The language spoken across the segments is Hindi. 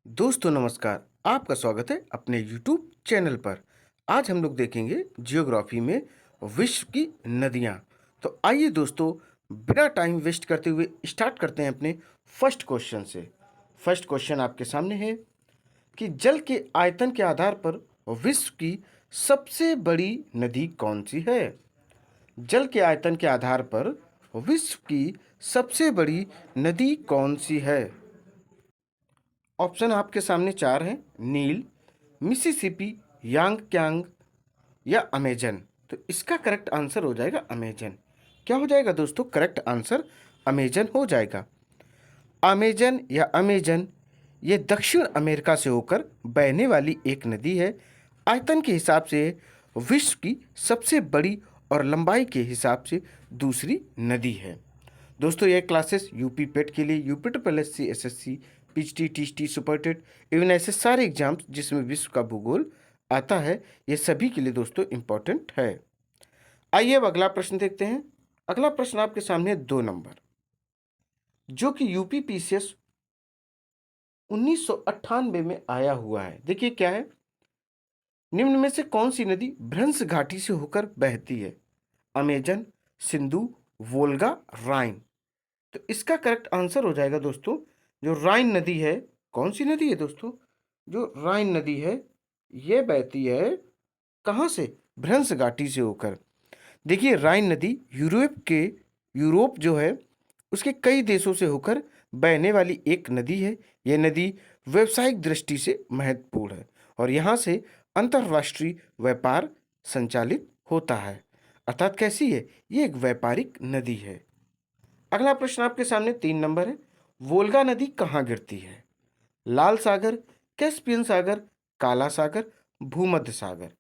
दोस्तों नमस्कार। आपका स्वागत है अपने YouTube चैनल पर। आज हम लोग देखेंगे जियोग्राफी में विश्व की नदियाँ। तो आइए दोस्तों, बिना टाइम वेस्ट करते हुए स्टार्ट करते हैं अपने फर्स्ट क्वेश्चन से। फर्स्ट क्वेश्चन आपके सामने है कि जल के आयतन के आधार पर विश्व की सबसे बड़ी नदी कौन सी है? जल के आयतन के आधार पर विश्व की सबसे बड़ी नदी कौन सी है? ऑप्शन आपके सामने चार हैं: नील, मिसिसिपी, यांगत्यांग या अमेजन। तो इसका करेक्ट आंसर हो जाएगा अमेजन। क्या हो जाएगा दोस्तों? करेक्ट आंसर अमेजन हो जाएगा। अमेजन या अमेजन ये दक्षिण अमेरिका से होकर बहने वाली एक नदी है। आयतन के हिसाब से विश्व की सबसे बड़ी और लंबाई के हिसाब से दूसरी नदी है। दोस्तों ये क्लासेस यूपी पेट के लिए, UP triple SC, SSC, PhD, THD, super TET, even ऐसे सारे एग्जाम्स जिसमें विश्व का भूगोल आता है, ये सभी के लिए दोस्तों इम्पोर्टेंट है। आइए अब अगला प्रश्न देखते हैं। अगला प्रश्न आपके सामने है 2 नंबर, जो कि यूपी पीसीएस 1998 में आया हुआ है। देखिए क्या है, निम्न में से कौन सी नदी भ्रंश घाटी से होकर बहती है? अमेजन, सिंधु, वोल्गा, राइन। तो इसका करेक्ट आंसर हो जाएगा दोस्तों, जो राइन नदी है। कौन सी नदी है दोस्तों? जो राइन नदी है ये बहती है कहाँ से? भ्रंश घाटी से होकर। देखिए राइन नदी यूरोप जो है उसके कई देशों से होकर बहने वाली एक नदी है। यह नदी व्यावसायिक दृष्टि से महत्वपूर्ण है और यहाँ से अंतर्राष्ट्रीय व्यापार संचालित होता है। अर्थात कैसी है? ये एक व्यापारिक नदी है। अगला प्रश्न आपके सामने 3 नंबर है, वोल्गा नदी कहाँ गिरती है? लाल सागर, कैस्पियन सागर, काला सागर, भूमध्य सागर।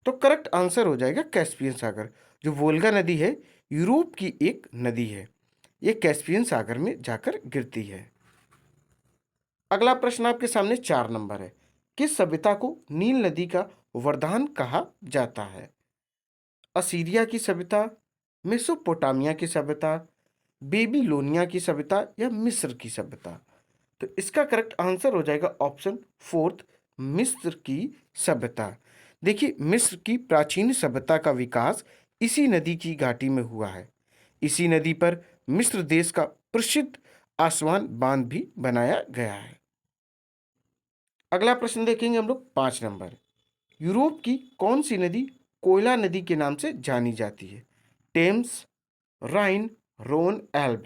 तो करेक्ट आंसर हो जाएगा कैस्पियन सागर। जो वोल्गा नदी है यूरोप की एक नदी है, ये कैस्पियन सागर में जाकर गिरती है। अगला प्रश्न आपके सामने 4 नंबर है, किस सभ्यता को नील नदी का वरदान कहा जाता है? असीरिया की सभ्यता, मेसोपोटामिया की सभ्यता, बेबीलोनिया की सभ्यता या मिस्र की सभ्यता। तो इसका करेक्ट आंसर हो जाएगा ऑप्शन फोर्थ, मिस्र की सभ्यता। देखिए मिस्र की प्राचीन सभ्यता का विकास इसी नदी की घाटी में हुआ है। इसी नदी पर मिस्र देश का प्रसिद्ध आसवान बांध भी बनाया गया है। अगला प्रश्न देखेंगे हम लोग 5 नंबर, यूरोप की कौन सी नदी कोयला नदी के नाम से जानी जाती है? टेम्स, राइन, रोन, एल्ब।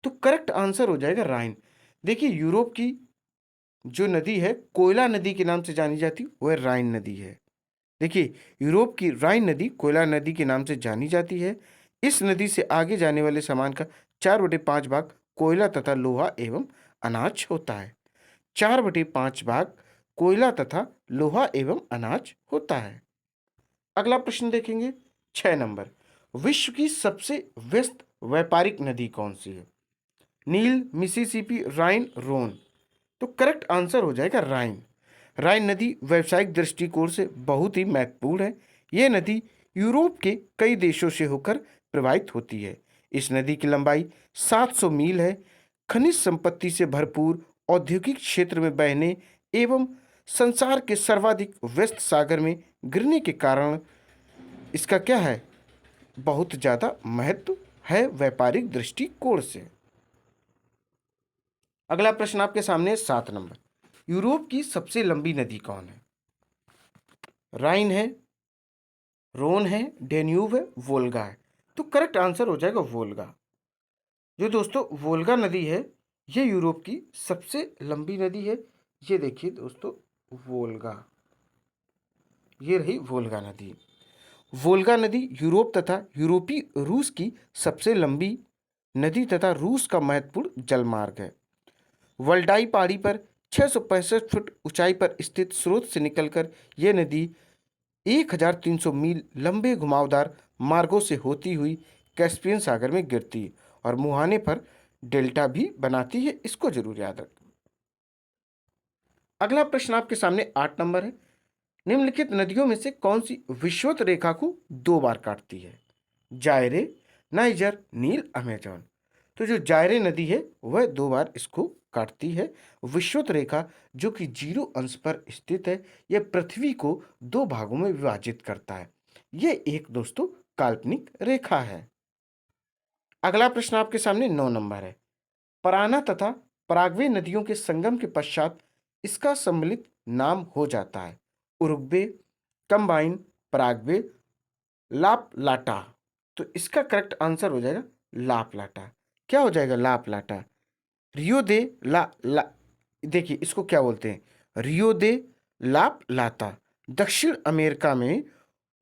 तो करेक्ट आंसर हो जाएगा राइन। देखिए यूरोप की जो नदी है कोयला नदी के नाम से जानी जाती वह राइन नदी है। देखिए यूरोप की राइन नदी कोयला नदी के नाम से जानी जाती है। इस नदी से आगे जाने वाले सामान का 4/5 भाग कोयला तथा लोहा एवं अनाज होता है। 4/5 भाग कोयला तथा लोहा एवं अनाज होता है। अगला प्रश्न देखेंगे 6 नंबर, विश्व की सबसे व्यस्त व्यापारिक नदी कौन सी है? नील, मिसिसिपी, राइन, रोन। तो करेक्ट आंसर हो जाएगा राइन। राइन नदी व्यावसायिक दृष्टिकोण से बहुत ही महत्वपूर्ण है। यह नदी यूरोप के कई देशों से होकर प्रवाहित होती है। इस नदी की लंबाई 700 मील है। खनिज संपत्ति से भरपूर औद्योगिक क्षेत्र में बहने एवं संसार के सर्वाधिक व्यस्त सागर में गिरने के कारण इसका क्या है, बहुत ज़्यादा महत्व है व्यापारिक दृष्टिकोण से। अगला प्रश्न आपके सामने 7 नंबर, यूरोप की सबसे लंबी नदी कौन है? राइन है, रोन है, डेन्यूब है, वोल्गा है। तो करेक्ट आंसर हो जाएगा वोल्गा। जो दोस्तों वोल्गा नदी है ये यूरोप की सबसे लंबी नदी है। ये देखिए दोस्तों वोल्गा, ये रही वोल्गा नदी। वोल्गा नदी यूरोप तथा यूरोपीय रूस की सबसे लंबी नदी तथा रूस का महत्वपूर्ण जलमार्ग है। वल्डाई पहाड़ी पर 665 फुट ऊंचाई पर स्थित स्रोत से निकलकर यह नदी 1300 मील लंबे घुमावदार मार्गों से होती हुई कैस्पियन सागर में गिरती है और मुहाने पर डेल्टा भी बनाती है। इसको जरूर याद रखें। अगला प्रश्न आपके सामने 8 नंबर है, निम्नलिखित नदियों में से कौन सी विषुवत रेखा को 2 बार काटती है? जायरे, नाइजर, नील, अमेजन। तो जो जायरे नदी है वह 2 बार इसको काटती है। विषुवत रेखा जो कि 0 अंश पर स्थित है, यह पृथ्वी को 2 भागों में विभाजित करता है। यह एक दोस्तों काल्पनिक रेखा है। अगला प्रश्न आपके सामने 9 नंबर है। पराना तथा पराग्वे नदियों के संगम के पश्चात इसका सम्मिलित नाम हो जाता है उरुग्वे, कंबाइन, पराग्वे, लाप लाटा। तो इसका करेक्ट आंसर हो जाएगा लाप लाटा। क्या हो जाएगा लाप लाटा? रियो दे ला देखिए इसको क्या बोलते हैं, रियो दे लाप लाता दक्षिण अमेरिका में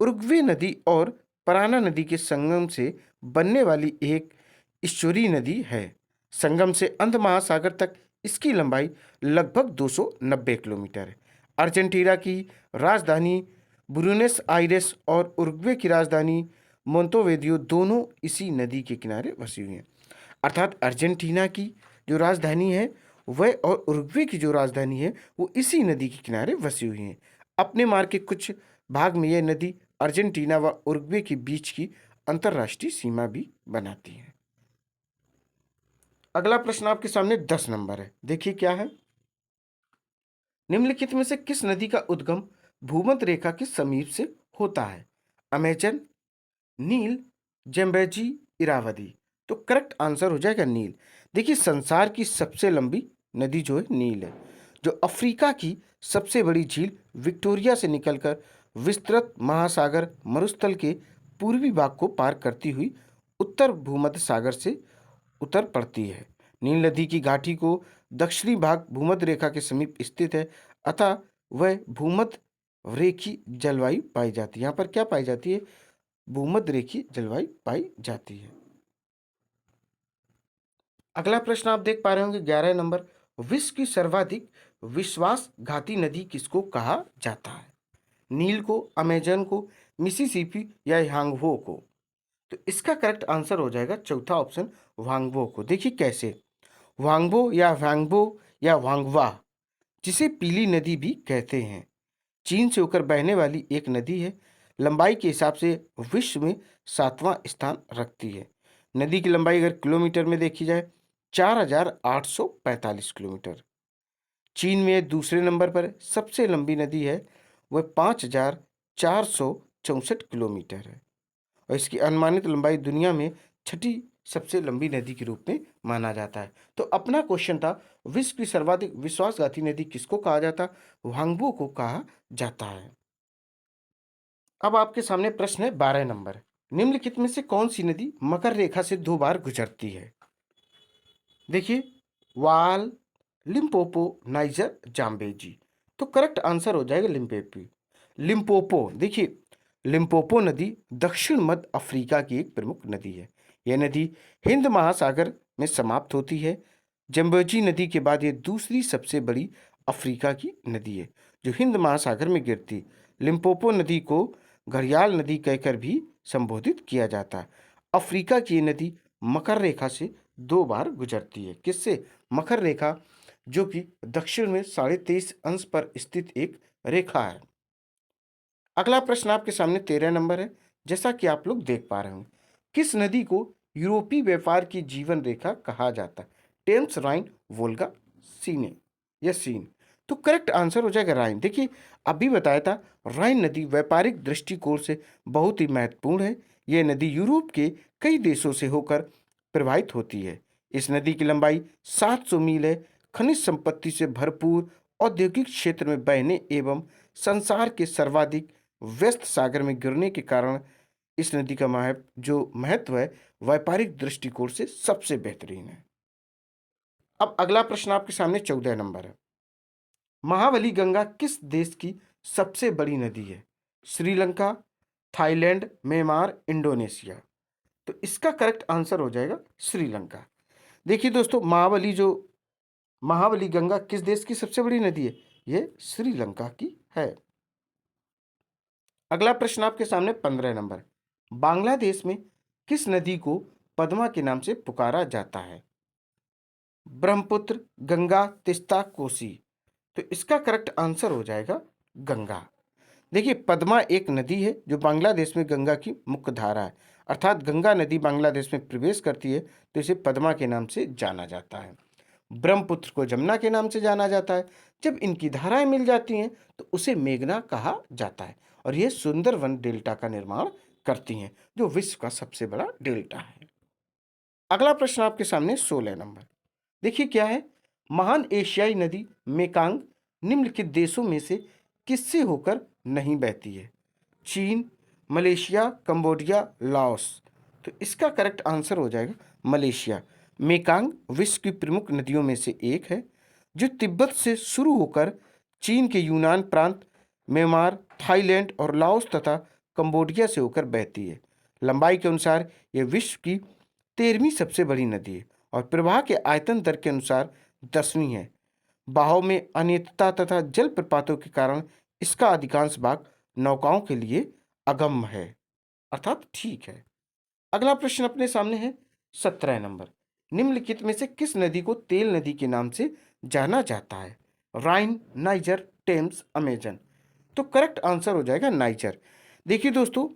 उरुग्वे नदी और पराना नदी के संगम से बनने वाली एक ईश्वरीय नदी है। संगम से अंध महासागर तक इसकी लंबाई लगभग 290 किलोमीटर है। अर्जेंटीना की राजधानी बुएनोस आयरेस और उरुग्वे की राजधानी मोंतेविदेओ दोनों इसी नदी के किनारे बसी हुई हैं। अर्थात अर्जेंटीना की जो राजधानी है वह और उरुग्वे की जो राजधानी है वो इसी नदी के किनारे बसी हुई हैं। अपने मार्ग के कुछ भाग में यह नदी अर्जेंटीना व उरुग्वे के बीच की अंतर्राष्ट्रीय सीमा भी बनाती है। अगला प्रश्न आपके सामने 10 नंबर है। देखिए क्या है, निम्नलिखित में से किस नदी का उद्गम भूमध्य रेखा के समीप से होता है? अमेजन, नील, जम्बेजी, इरावदी। तो करेक्ट आंसर हो जाएगा नील। देखिए संसार की सबसे लंबी नदी जो है नील है, जो अफ्रीका की सबसे बड़ी झील विक्टोरिया से निकलकर विस्तृत महासागर मरुस्थल के पूर्वी भाग को पार करती हुई उत्तर भूमध्य सागर से उतर पड़ती है। नील नदी की घाटी को दक्षिणी भाग भूमध्य रेखा के समीप स्थित है, अतः वह भूमध्य रेखीय जलवायु पाई जाती है। यहाँ पर क्या पाई जाती है? भूमध्य रेखीय जलवायु पाई जाती है। अगला प्रश्न आप देख पा रहे होंगे 11 नंबर, विश्व की सर्वाधिक विश्वासघाती नदी किसको कहा जाता है? नील को, अमेजन को, मिसिसिपी या यांगवो को? तो इसका करेक्ट आंसर हो जाएगा चौथा ऑप्शन वांगबो को। देखिए कैसे, वांगबो या वांगबो या वांगवा, जिसे पीली नदी भी कहते हैं, चीन से होकर बहने वाली एक नदी है। लंबाई के हिसाब से विश्व में 7वां स्थान रखती है। नदी की लंबाई अगर किलोमीटर में देखी जाए 4,845 किलोमीटर। चीन में दूसरे नंबर पर सबसे लंबी नदी है, वह 5,464 किलोमीटर है और इसकी अनुमानित लंबाई दुनिया में छठी सबसे लंबी नदी के रूप में माना जाता है। तो अपना क्वेश्चन था विश्व की सर्वाधिक विश्वासघाती नदी किसको कहा जाता? वांगबो को कहा जाता है। अब आपके सामने प्रश्न है 12 नंबर, निम्नलिखित में से कौन सी नदी मकर रेखा से 2 बार गुजरती है? देखिए वाल, लिम्पोपो, नाइजर, जाम्बेजी। तो करेक्ट आंसर हो जाएगा लिम्पोपो। देखिए लिम्पोपो नदी दक्षिण मध्य अफ्रीका की एक प्रमुख नदी है। यह नदी हिंद महासागर में समाप्त होती है। जम्बेजी नदी के बाद यह दूसरी सबसे बड़ी अफ्रीका की नदी है जो हिंद महासागर में गिरती। लिम्पोपो नदी को घड़ियाल नदी कहकर भी संबोधित किया जाता है। अफ्रीका की ये नदी मकर रेखा से 2 बार गुजरती है। किससे? मकर रेखा, जो कि दक्षिण में 23.5 अंश पर स्थित एक रेखा है। अगला प्रश्न आपके सामने 13 नंबर है। जैसा कि आप लोग देख पा रहे होंगे, किस नदी को यूरोपीय व्यापार की जीवन रेखा कहा जाता है? टेम्स, राइन, वोल्गा, सीने या सीन? तो करेक्ट आंसर हो जाएगा राइन। देखिए अभी बताया था राइन नदी व्यापारिक दृष्टिकोण से बहुत ही महत्वपूर्ण है। यह नदी यूरोप के कई देशों से होकर प्रवाहित होती है। इस नदी की लंबाई 700 मील है। खनिज संपत्ति से भरपूर औद्योगिक क्षेत्र में बहने एवं संसार के सर्वाधिक व्यस्त सागर में गिरने के कारण इस नदी का जो महत्व है व्यापारिक दृष्टिकोण से सबसे बेहतरीन है। अब अगला प्रश्न आपके सामने 14 नंबर है। महाबली गंगा किस देश की सबसे बड़ी नदी है? Sri Lanka, Thailand, Myanmar, Indonesia? तो इसका करेक्ट आंसर हो जाएगा श्रीलंका। देखिए दोस्तों महाबली गंगा किस देश की सबसे बड़ी नदी है? यह श्रीलंका की है। अगला प्रश्न आपके सामने 15 नंबर, बांग्लादेश में किस नदी को पद्मा के नाम से पुकारा जाता है? ब्रह्मपुत्र, गंगा, तिस्ता, कोसी? तो इसका करेक्ट आंसर हो जाएगा गंगा। देखिए पद्मा एक नदी है जो बांग्लादेश में गंगा की मुख्य धारा है। अर्थात गंगा नदी बांग्लादेश में प्रवेश करती है तो इसे पद्मा के नाम से जाना जाता है। ब्रह्मपुत्र को जमुना के नाम से जाना जाता है। जब इनकी धाराएं मिल जाती हैं तो उसे मेघना कहा जाता है और यह सुंदरवन डेल्टा का निर्माण करती हैं, जो विश्व का सबसे बड़ा डेल्टा है। अगला प्रश्न आपके सामने 16 नंबर। देखिए क्या है। महान एशियाई नदी मेकांग निम्नलिखित देशों में से किससे होकर नहीं बहती है? चीन, मलेशिया, कंबोडिया, लाओस। तो इसका करेक्ट आंसर हो जाएगा मलेशिया। मेकांग विश्व की प्रमुख नदियों में से एक है जो तिब्बत से शुरू होकर चीन के यूनान प्रांत, म्यांमार, थाईलैंड और लाओस तथा कंबोडिया से होकर बहती है। लंबाई के अनुसार यह विश्व की 13वीं सबसे बड़ी नदी है और प्रवाह के आयतन दर के अनुसार 10वीं है। बहाव में अनियमितता तथा जलप्रपातों के कारण इसका अधिकांश भाग नौकाओं के लिए अगम्य है, अर्थात ठीक है। अगला प्रश्न अपने सामने है 17 नंबर। निम्नलिखित में से किस नदी को तेल नदी के नाम से जाना जाता है? राइन, नाइजर, टेम्स, अमेजन। तो करेक्ट आंसर हो जाएगा नाइजर। देखिए दोस्तों,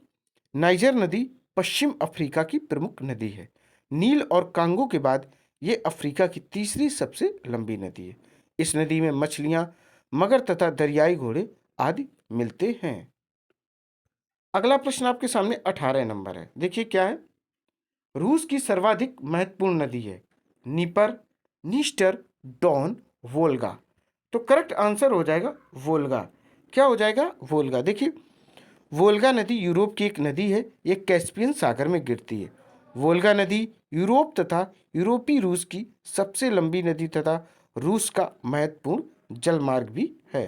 नाइजर नदी पश्चिम अफ्रीका की प्रमुख नदी है। नील और कांगो के बाद ये अफ्रीका की तीसरी सबसे लंबी नदी है। इस नदी में मछलियां, मगर तथा दरियाई घोड़े आदि मिलते हैं। अगला प्रश्न आपके सामने 18 नंबर है। देखिए क्या है। रूस की सर्वाधिक महत्वपूर्ण नदी है नीपर, नीस्टर, डॉन, वोल्गा। तो करेक्ट आंसर हो जाएगा वोल्गा। क्या हो जाएगा? वोल्गा। देखिए, वोल्गा नदी यूरोप की एक नदी है। ये कैस्पियन सागर में गिरती है। वोल्गा नदी यूरोप तथा यूरोपीय रूस की सबसे लंबी नदी तथा रूस का महत्वपूर्ण जलमार्ग भी है।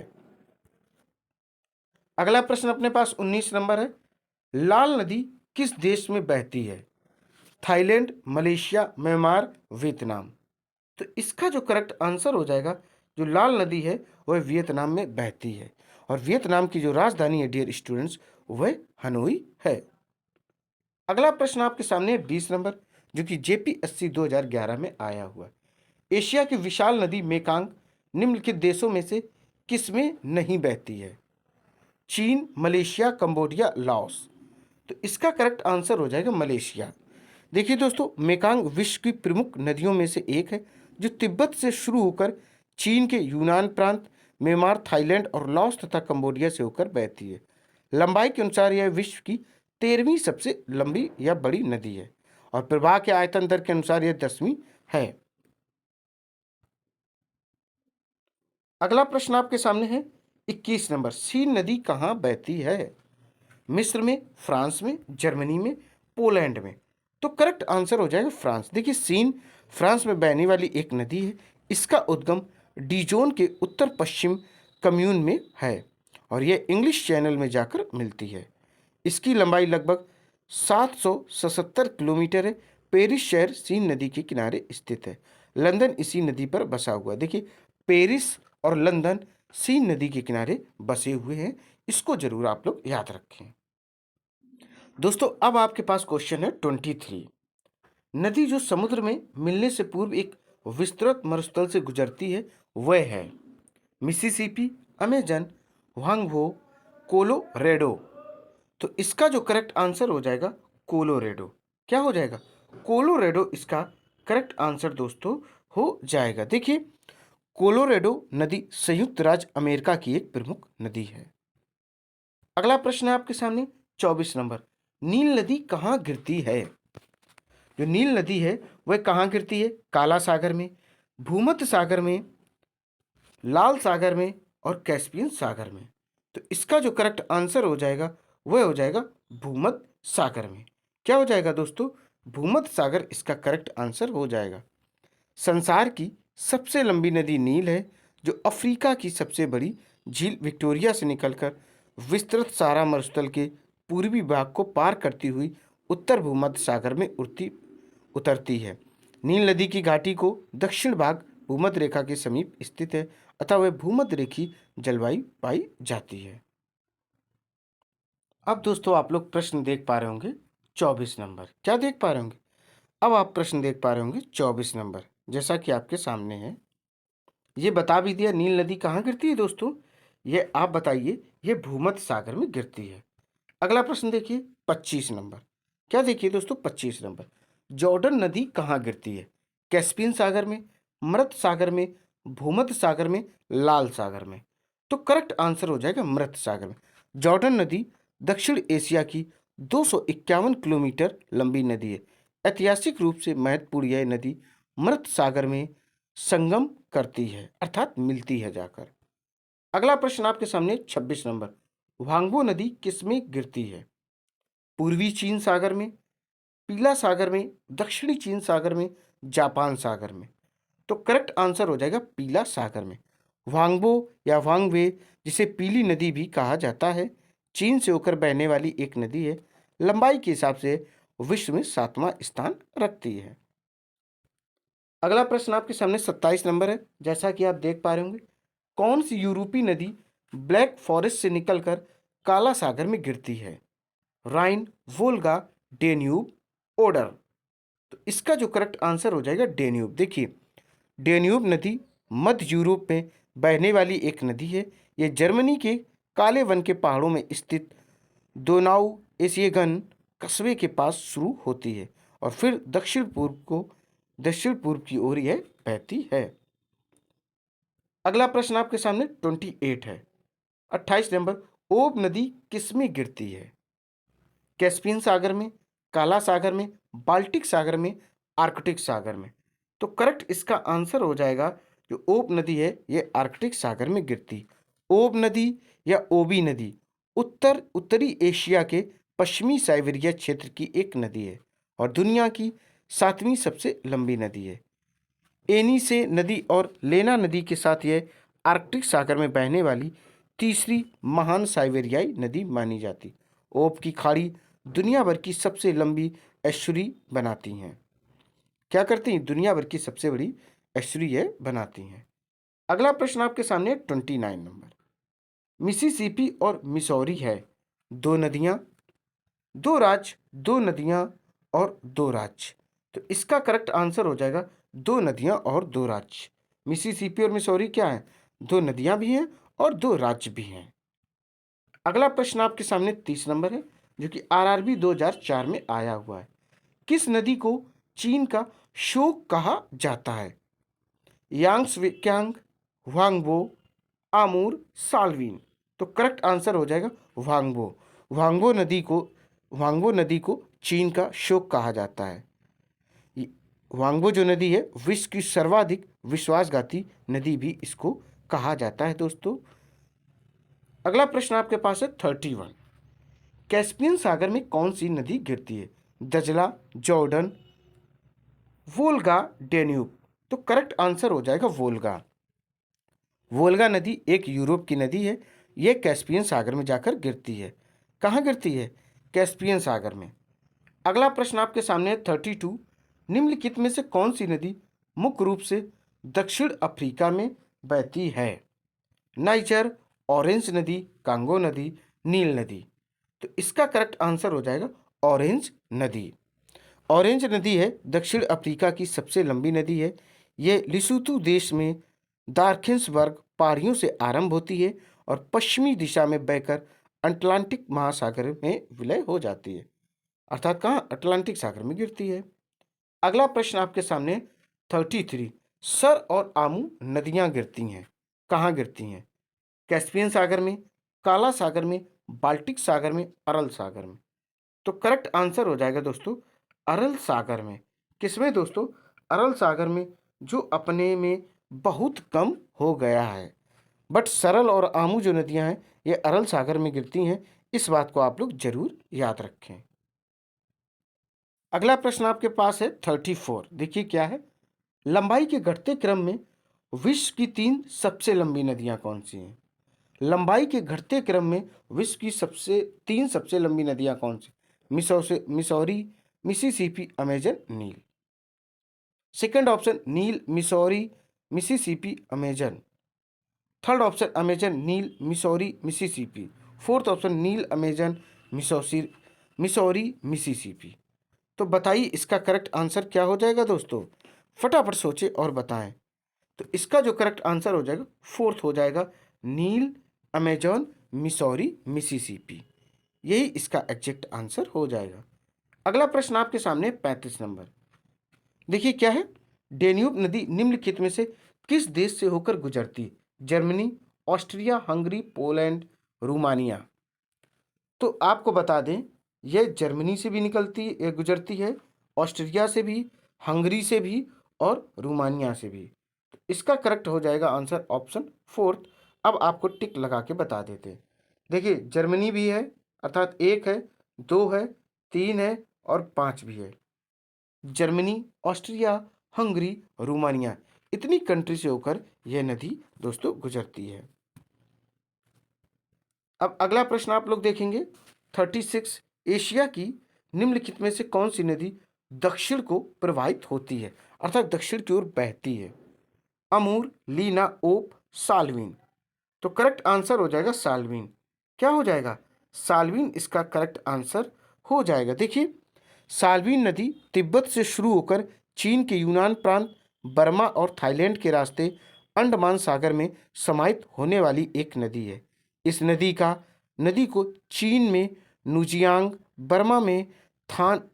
अगला प्रश्न अपने पास 19 नंबर है। लाल नदी किस देश में बहती है? Thailand, Malaysia, Myanmar, Vietnam. तो इसका जो करेक्ट आंसर हो जाएगा, जो लाल नदी है वह वियतनाम में बहती है और वियतनाम की जो राजधानी है डियर स्टूडेंट्स, वह हनोई है। अगला प्रश्न आपके सामने है 20 नंबर, जो कि जेपीएससी 2011 में आया हुआ है। एशिया की विशाल नदी मेकांग निम्नलिखित देशों में से किसमें नहीं बहती है? चीन, मलेशिया, कंबोडिया, लाओस। तो इसका करेक्ट आंसर हो जाएगा मलेशिया। देखिए दोस्तों, मेकांग विश्व की प्रमुख नदियों में से एक है जो तिब्बत से शुरू होकर चीन के यूनान प्रांत, म्यांमार, थाईलैंड और लाओस तथा कंबोडिया से होकर बहती है। लंबाई के अनुसार यह विश्व की 13वीं सबसे लंबी या बड़ी नदी है और प्रवाह के आयतन दर के अनुसार यह 10वीं है। अगला प्रश्न आपके सामने है 21 नंबर। सीन नदी कहाँ बहती है? मिस्र में, फ्रांस में, जर्मनी में, पोलैंड में। तो करेक्ट आंसर हो जाएगा फ्रांस। देखिए, सीन फ्रांस में बहने वाली एक नदी है। इसका उद्गम डिजोन के उत्तर पश्चिम कम्यून में है और यह इंग्लिश चैनल में जाकर मिलती है। इसकी लंबाई लगभग 777 किलोमीटर है। पेरिस शहर सीन नदी के किनारे स्थित है। लंदन इसी नदी पर बसा हुआ है। देखिए, पेरिस और लंदन सीन नदी के किनारे बसे हुए हैं। इसको जरूर आप लोग याद रखें। दोस्तों, अब आपके पास क्वेश्चन है 23। नदी जो समुद्र में मिलने से पूर्व एक विस्तृत मरुस्थल से गुजरती है वह है मिसिसिपी, अमेजन, व्हांगहो, कोलोरेडो। तो इसका जो करेक्ट आंसर हो जाएगा कोलोरेडो। क्या हो जाएगा? कोलोरेडो इसका करेक्ट आंसर दोस्तों हो जाएगा। देखिए, कोलोरेडो नदी संयुक्त राज्य अमेरिका की एक प्रमुख नदी है। अगला प्रश्न है आपके सामने 24 नंबर। नील नदी कहाँ गिरती है? जो नील नदी है वह कहाँ गिरती है? काला सागर में, भूमध्य सागर में, लाल सागर में और कैस्पियन सागर में। तो इसका जो करेक्ट आंसर हो जाएगा वह हो जाएगा भूमध्य सागर में। क्या हो जाएगा दोस्तों? भूमध्य सागर इसका करेक्ट आंसर हो जाएगा। संसार की सबसे लंबी नदी नील है, जो अफ्रीका की सबसे बड़ी झील विक्टोरिया से निकलकर विस्तृत सारा मरुस्थल के पूर्वी भाग को पार करती हुई उत्तर भूमध्य सागर में उतरती है। नील नदी की घाटी को दक्षिण भाग भूमध्य रेखा के समीप स्थित है, अतः वह भूमध्य रेखी जलवायु पाई जाती है। अब दोस्तों, आप लोग प्रश्न देख पा रहे होंगे 24 नंबर। क्या देख पा रहे होंगे? अब आप प्रश्न देख पा रहे होंगे 24 नंबर, जैसा कि आपके सामने है। ये बता भी दिया नील नदी कहाँ गिरती है दोस्तों। ये आप बताइए, ये भूमध्य सागर में गिरती है। अगला प्रश्न देखिए 25 नंबर। क्या देखिए दोस्तों 25 नंबर, जॉर्डन नदी कहाँ गिरती है? कैस्पियन सागर में, मृत सागर में, भूमध्य सागर में, लाल सागर में। तो करेक्ट आंसर हो जाएगा मृत सागर में। जॉर्डन नदी दक्षिण एशिया की 251 किलोमीटर लंबी नदी है। ऐतिहासिक रूप से महत्वपूर्ण यह नदी मृत सागर में संगम करती है, अर्थात मिलती है जाकर। अगला प्रश्न आपके सामने 26 नंबर, वांगबो नदी किसमें गिरती है? पूर्वी चीन सागर में, पीला सागर में, दक्षिणी चीन सागर में, जापान सागर में। तो करेक्ट आंसर हो जाएगा पीला सागर में। वांगबो या वांगवे, जिसे पीली नदी भी कहा जाता है, चीन से होकर बहने वाली एक नदी है। लंबाई के हिसाब से विश्व में 7वां स्थान रखती है। अगला प्रश्न आपके सामने 27 नंबर है। जैसा कि आप देख पा रहे होंगे, कौन सी यूरोपीय नदी ब्लैक फॉरेस्ट से निकलकर काला सागर में गिरती है? राइन, वोल्गा, डेन्यूब, ओडर। तो इसका जो करेक्ट आंसर हो जाएगा डेन्यूब। देखिए, डेन्यूब नदी मध्य यूरोप में बहने वाली एक नदी है। ये जर्मनी के काले वन के पहाड़ों में स्थित दोनाउ एशियगन कस्बे के पास शुरू होती है और फिर दक्षिण पूर्व की ओर यह बहती है। अगला प्रश्न आपके सामने 28 है। 28 नंबर, ओब नदी किसमें गिरती है? कैस्पियन सागर में, काला सागर में, बाल्टिक सागर में, आर्कटिक सागर में। तो करेक्ट इसका आंसर हो जाएगा, जो ओब नदी है ये आर्कटिक सागर में गिरती। ओब नदी या ओबी नदी उत्तरी एशिया के पश्चिमी साइबेरिया क्षेत्र की एक नदी है और दुनिया की 7वीं सबसे लंबी नदी है। एनी से नदी और लेना नदी के साथ यह आर्कटिक सागर में बहने वाली तीसरी महान साइबेरियाई नदी मानी जाती। ओब की खाड़ी दुनिया भर की सबसे लंबी एस्चुरी बनाती हैं। क्या करती हैं? दुनिया भर की सबसे बड़ी एस्चुरी ये बनाती हैं। अगला प्रश्न आपके सामने 29 नंबर, मिसिसिपी और मिसौरी है दो नदियां, दो राज्य, दो नदियां और दो राज्य। तो इसका करेक्ट आंसर हो जाएगा दो नदियां और दो राज्य। मिसिसिपी और मिसौरी क्या है? दो नदियां भी हैं और दो राज्य भी हैं। अगला प्रश्न आपके सामने 30 नंबर है, जो कि आरआरबी 2004 में आया हुआ है। किस नदी को चीन का शोक कहा जाता है? यांग्सवेक्यांग, वांगबो, आमूर, साल्वीन। तो करेक्ट आंसर हो जाएगा वांगबो। वांगबो नदी को चीन का शोक कहा जाता है। वांगबो जो नदी है विश्व की सर्वाधिक विश्वासघाती नदी भी इसको कहा जाता है दोस्तों। अगला प्रश्न आपके पास है 31, कैस्पियन सागर में कौन सी नदी गिरती है? दजला, जॉर्डन, वोल्गा, डेन्यूब। तो करेक्ट आंसर हो जाएगा वोल्गा। वोल्गा नदी एक यूरोप की नदी है। यह कैस्पियन सागर में जाकर गिरती है। कहाँ गिरती है? कैस्पियन सागर में। अगला प्रश्न आपके सामने है 32, निम्नलिखित में से कौन सी नदी मुख्य रूप से दक्षिण अफ्रीका में बहती है? नाइजर, ऑरेंज नदी, कांगो नदी, नील नदी। तो इसका करेक्ट आंसर हो जाएगा ऑरेंज नदी। ऑरेंज नदी है दक्षिण अफ्रीका की सबसे लंबी नदी है। ये लिसुतु देश में दार्खिन्सबर्ग पहाड़ियों से आरंभ होती है और पश्चिमी दिशा में बहकर अटलांटिक महासागर में विलय हो जाती है, अर्थात कहाँ? अटलांटिक सागर में गिरती है। अगला प्रश्न आपके सामने 33, सर और आमू नदियां गिरती हैं, कहाँ गिरती हैं? कैस्पियन सागर में, काला सागर में, बाल्टिक सागर में, अरल सागर में। तो करेक्ट आंसर हो जाएगा दोस्तों अरल सागर में। किसमें दोस्तों? अरल सागर में, जो अपने में बहुत कम हो गया है। बट सरल और आमू जो नदियां हैं ये अरल सागर में गिरती हैं। इस बात को आप लोग जरूर याद रखें। अगला प्रश्न आपके पास है 34। देखिए क्या है, लंबाई के घटते क्रम में विश्व की 3 सबसे लंबी नदियां कौन सी हैं? लंबाई के घटते क्रम में विश्व की 3 सबसे लंबी नदियां कौन सी? मिसौरी, मिसिसिपी, अमेजन, नील। सेकंड ऑप्शन नील, Missouri, Mississippi, Amazon. Third option Amazon, नील, मिसौरी, मिसिसिपी। फोर्थ ऑप्शन नील, अमेजन, मिसौरी, मिसिसिपी। तो बताइए इसका करेक्ट आंसर क्या हो जाएगा दोस्तों? फटाफट सोचे और बताएं। तो इसका जो करेक्ट आंसर हो जाएगा फोर्थ हो जाएगा, नील, अमेजॉन, मिसौरी, मिसिसिपी। यही इसका एग्जैक्ट आंसर हो जाएगा। अगला प्रश्न आपके सामने 35 नंबर। देखिए क्या है, डेन्यूब नदी निम्नलिखित में से किस देश से होकर गुजरती है? Germany, Austria, Hungary, Poland, Romania. तो आपको बता दें, यह जर्मनी से भी निकलती गुजरती है, ऑस्ट्रिया से भी, हंगरी से भी और रोमानिया से भी। तो इसका करेक्ट हो जाएगा आंसर ऑप्शन फोर्थ। अब आपको टिक लगा के बता देते हैं। देखिए जर्मनी भी है, अर्थात एक है, दो है, तीन है और पांच भी है। जर्मनी, ऑस्ट्रिया, हंगरी, रोमानिया, इतनी कंट्री से होकर यह नदी दोस्तों गुजरती है। अब अगला प्रश्न आप लोग देखेंगे 36। एशिया की निम्नलिखित में से कौन सी नदी दक्षिण को प्रवाहित होती है, अर्थात दक्षिण की ओर बहती है? अमूर, लीना, ओप, साल्वीन। तो करेक्ट आंसर हो जाएगा साल्वीन। क्या हो जाएगा? साल्वीन इसका करेक्ट आंसर हो जाएगा। देखिए साल्वीन नदी तिब्बत से शुरू होकर चीन के यूनान प्रांत, बर्मा और थाईलैंड के रास्ते अंडमान सागर में समाहित होने वाली एक नदी है। इस नदी को चीन में नुजियांग, बर्मा में थान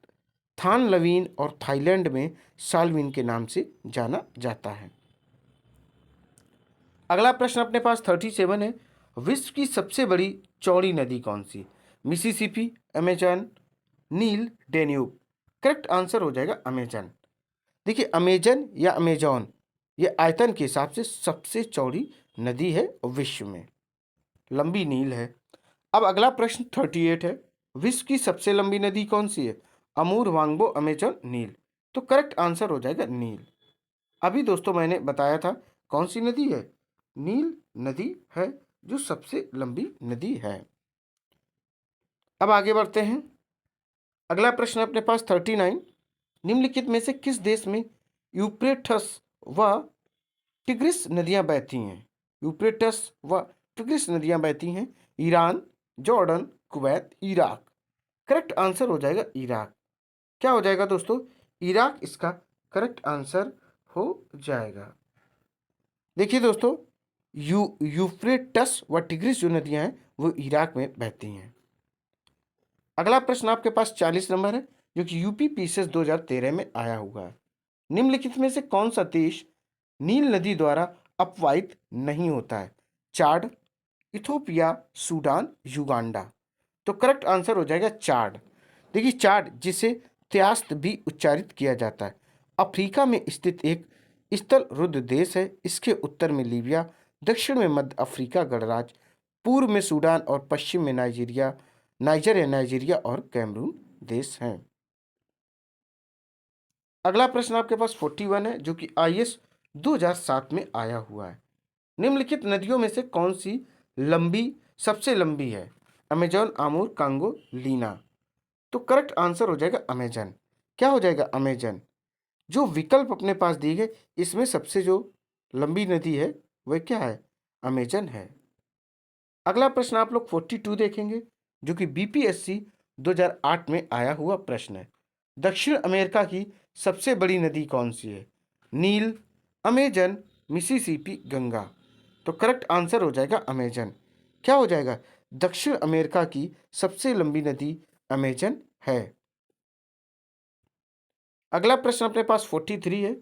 थान लवीन और थाईलैंड में साल्वीन के नाम से जाना जाता है। अगला प्रश्न अपने पास 37 है। विश्व की सबसे बड़ी चौड़ी नदी कौन सी? मिसिसिपी, अमेजन, नील, डेन्यूब। करेक्ट आंसर हो जाएगा अमेजन। देखिए अमेजन या अमेजॉन, ये आयतन के हिसाब से सबसे चौड़ी नदी है विश्व में, लंबी नील है। अब अगला प्रश्न 38 है। विश्व की सबसे लंबी नदी कौन सी है? अमूर, वांगबो, अमेजन, नील। तो करेक्ट आंसर हो जाएगा नील। अभी दोस्तों मैंने बताया था कौन सी नदी है, नील नदी है जो सबसे लंबी नदी है। अब आगे बढ़ते हैं। अगला प्रश्न अपने पास 39। निम्नलिखित में से किस देश में यूप्रेटस व टिग्रिस नदियां बहती हैं? यूप्रेटस व टिग्रिस नदियां बहती हैं। Iran, Jordan, Kuwait, Iraq. Correct answer हो जाएगा इराक। क्या हो जाएगा दोस्तों? इराक इसका करेक्ट आंसर हो जाएगा। देखिए दोस्तों यूफ्रेटस व टिग्रिस जो नदियां हैं वो इराक में बहती हैं। अगला प्रश्न आपके पास 40 नंबर है, जो कि यूपी पीसीएस 2013 में आया हुआ है। निम्नलिखित में से कौन सा देश नील नदी द्वारा अपवाहित नहीं होता है? चाड, इथोपिया, सूडान, युगांडा। तो करेक्ट आंसर हो जाएगा चाड। देखिए चाड, जिसे त्यास्त भी उच्चारित किया जाता है, अफ्रीका में स्थित एक स्थल रुद्ध देश है। इसके उत्तर में लीबिया, दक्षिण में मध्य अफ्रीका गणराज्य, पूर्व में सूडान और पश्चिम में नाइजीरिया और कैमरून देश हैं। अगला प्रश्न आपके पास 41 है, जो कि आईएएस 2007 में आया हुआ है। निम्नलिखित नदियों में से कौन सी सबसे लंबी है? Amazon, Amur, Congo, Lena. तो करेक्ट आंसर हो जाएगा अमेजन। क्या हो जाएगा? अमेजन। जो विकल्प अपने पास दिए गए, इसमें सबसे जो लंबी नदी है वह क्या है? अमेजन है। अगला प्रश्न आप लोग 42 देखेंगे, जो कि बीपीएससी 2008 में आया हुआ प्रश्न है। दक्षिण अमेरिका की सबसे बड़ी नदी कौन सी है? नील, अमेजन, मिसिसिपी, गंगा। तो करेक्ट आंसर हो जाएगा अमेजन। क्या हो जाएगा? दक्षिण अमेरिका की सबसे लंबी नदी अमेजन है। अगला प्रश्न अपने पास 43 है।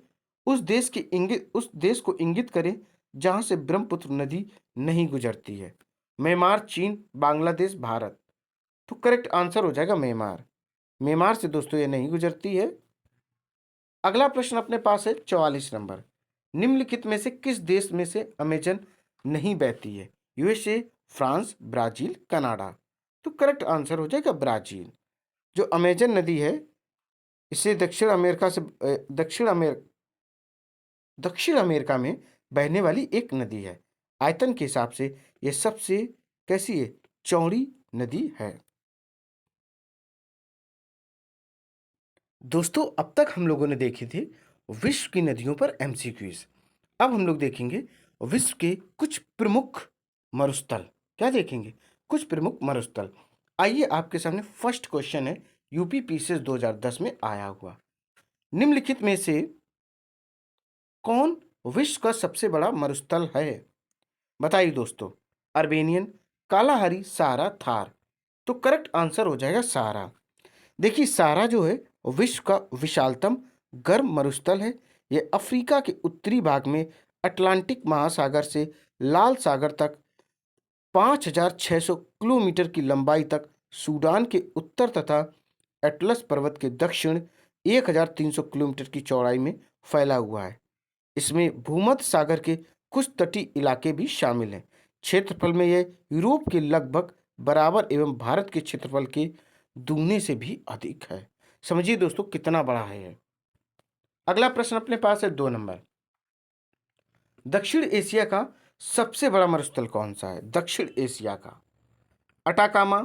उस देश को इंगित करें जहां से ब्रह्मपुत्र नदी नहीं गुजरती है। म्यांमार, चीन, बांग्लादेश, भारत। तो करेक्ट आंसर हो जाएगा म्यांमार। म्यांमार से दोस्तों ये नहीं गुजरती है। अगला प्रश्न अपने पास है 44 नंबर। निम्नलिखित में से किस देश में से अमेजन नहीं बहती है? USA, France, Brazil, Canada. तो करेक्ट आंसर हो जाएगा ब्राजील। जो अमेजन नदी है इसे दक्षिण अमेरिका में बहने वाली एक नदी है। आयतन के हिसाब से यह सबसे कैसी है? चौड़ी नदी है। दोस्तों अब तक हम लोगों ने देखे थे विश्व की नदियों पर एमसीक्यूज। अब हम लोग देखेंगे विश्व के कुछ प्रमुख मरुस्थल। क्या देखेंगे? कुछ प्रमुख मरुस्थल। आइए आपके सामने फर्स्ट क्वेश्चन है, यूपी पीसीएस 2010 में आया हुआ। निम्नलिखित में से कौन विश्व का सबसे बड़ा मरुस्थल है? बताइए दोस्तों। अर्मेनियन, कालाहारी, सहारा, थार। तो करेक्ट आंसर हो जाएगा सहारा। देखिए सारा जो है विश्व का विशालतम गर्म मरुस्थल है। यह अफ्रीका के उत्तरी भाग में अटलांटिक महासागर से लाल सागर तक 5,600 किलोमीटर की लंबाई तक, सूडान के उत्तर तथा एटलस पर्वत के दक्षिण 1,300 किलोमीटर की चौड़ाई में फैला हुआ है। इसमें भूमध्य सागर के कुछ तटीय इलाके भी शामिल हैं। क्षेत्रफल में यह यूरोप के लगभग बराबर एवं भारत के क्षेत्रफल के दुगने से भी अधिक है। समझिए दोस्तों कितना बड़ा है यह। अगला प्रश्न अपने पास है 2 नंबर। दक्षिण एशिया का सबसे बड़ा मरुस्थल कौन सा है? दक्षिण एशिया का अटाकामा,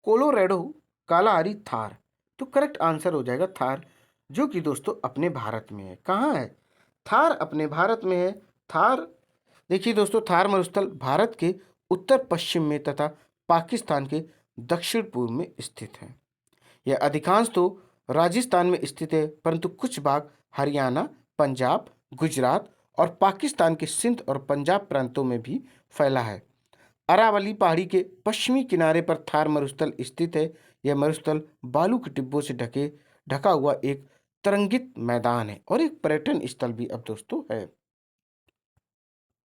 कोलोराडो, कालाहारी, थार। तो करेक्ट आंसर हो जाएगा थार, जो कि दोस्तों अपने भारत में है। कहाँ है? थार अपने भारत में है। थार, देखिए दोस्तों, थार मरुस्थल भारत के उत्तर पश्चिम में तथा पाकिस्तान के दक्षिण पूर्व में स्थित है। यह अधिकांश तो राजस्थान में स्थित है, परंतु कुछ भाग हरियाणा, पंजाब, गुजरात और पाकिस्तान के सिंध और पंजाब प्रांतों में भी फैला है। अरावली पहाड़ी के पश्चिमी किनारे पर थार मरुस्थल स्थित है। यह मरुस्थल बालू के टिब्बों से ढका हुआ एक तरंगित मैदान है और एक पर्यटन स्थल भी अब दोस्तों है।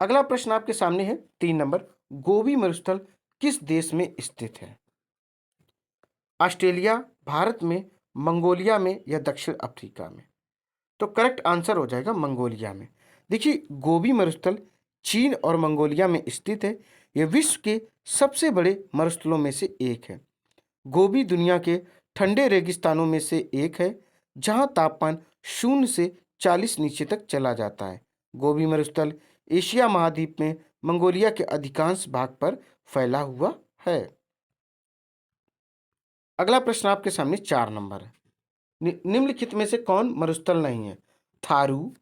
अगला प्रश्न आपके सामने है 3 नंबर। गोबी मरुस्थल किस देश में स्थित है? ऑस्ट्रेलिया, भारत में, मंगोलिया में या दक्षिण अफ्रीका में? तो करेक्ट आंसर हो जाएगा मंगोलिया में। देखिए गोबी मरुस्थल चीन और मंगोलिया में स्थित है। यह विश्व के सबसे बड़े मरुस्थलों में से एक है। गोबी दुनिया के ठंडे रेगिस्तानों में से एक है, जहां तापमान 0 से 40 नीचे तक चला जाता है। गोबी मरुस्थल एशिया महाद्वीप में मंगोलिया के अधिकांश भाग पर फैला हुआ है। अगला प्रश्न आपके सामने 4 नंबर है। निम्नलिखित में से कौन मरुस्थल नहीं है? थारू,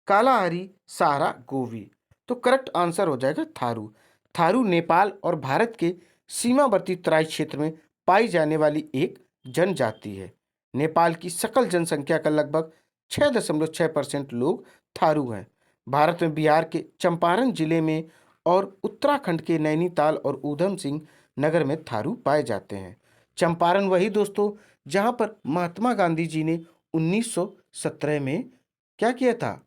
कालाहारी, सारा, गोबी। तो करेक्ट आंसर हो जाएगा थारू। थारू नेपाल और भारत के सीमावर्ती तराई क्षेत्र में पाई जाने वाली एक जनजाति है। नेपाल की सकल जनसंख्या का लगभग 6.6% लोग थारू हैं। भारत में बिहार के चंपारण जिले में और उत्तराखंड के नैनीताल और ऊधम सिंह नगर में थारू पाए जाते हैं। चंपारण वही दोस्तों जहां पर महात्मा गांधी जी ने 1917 में क्या किया था?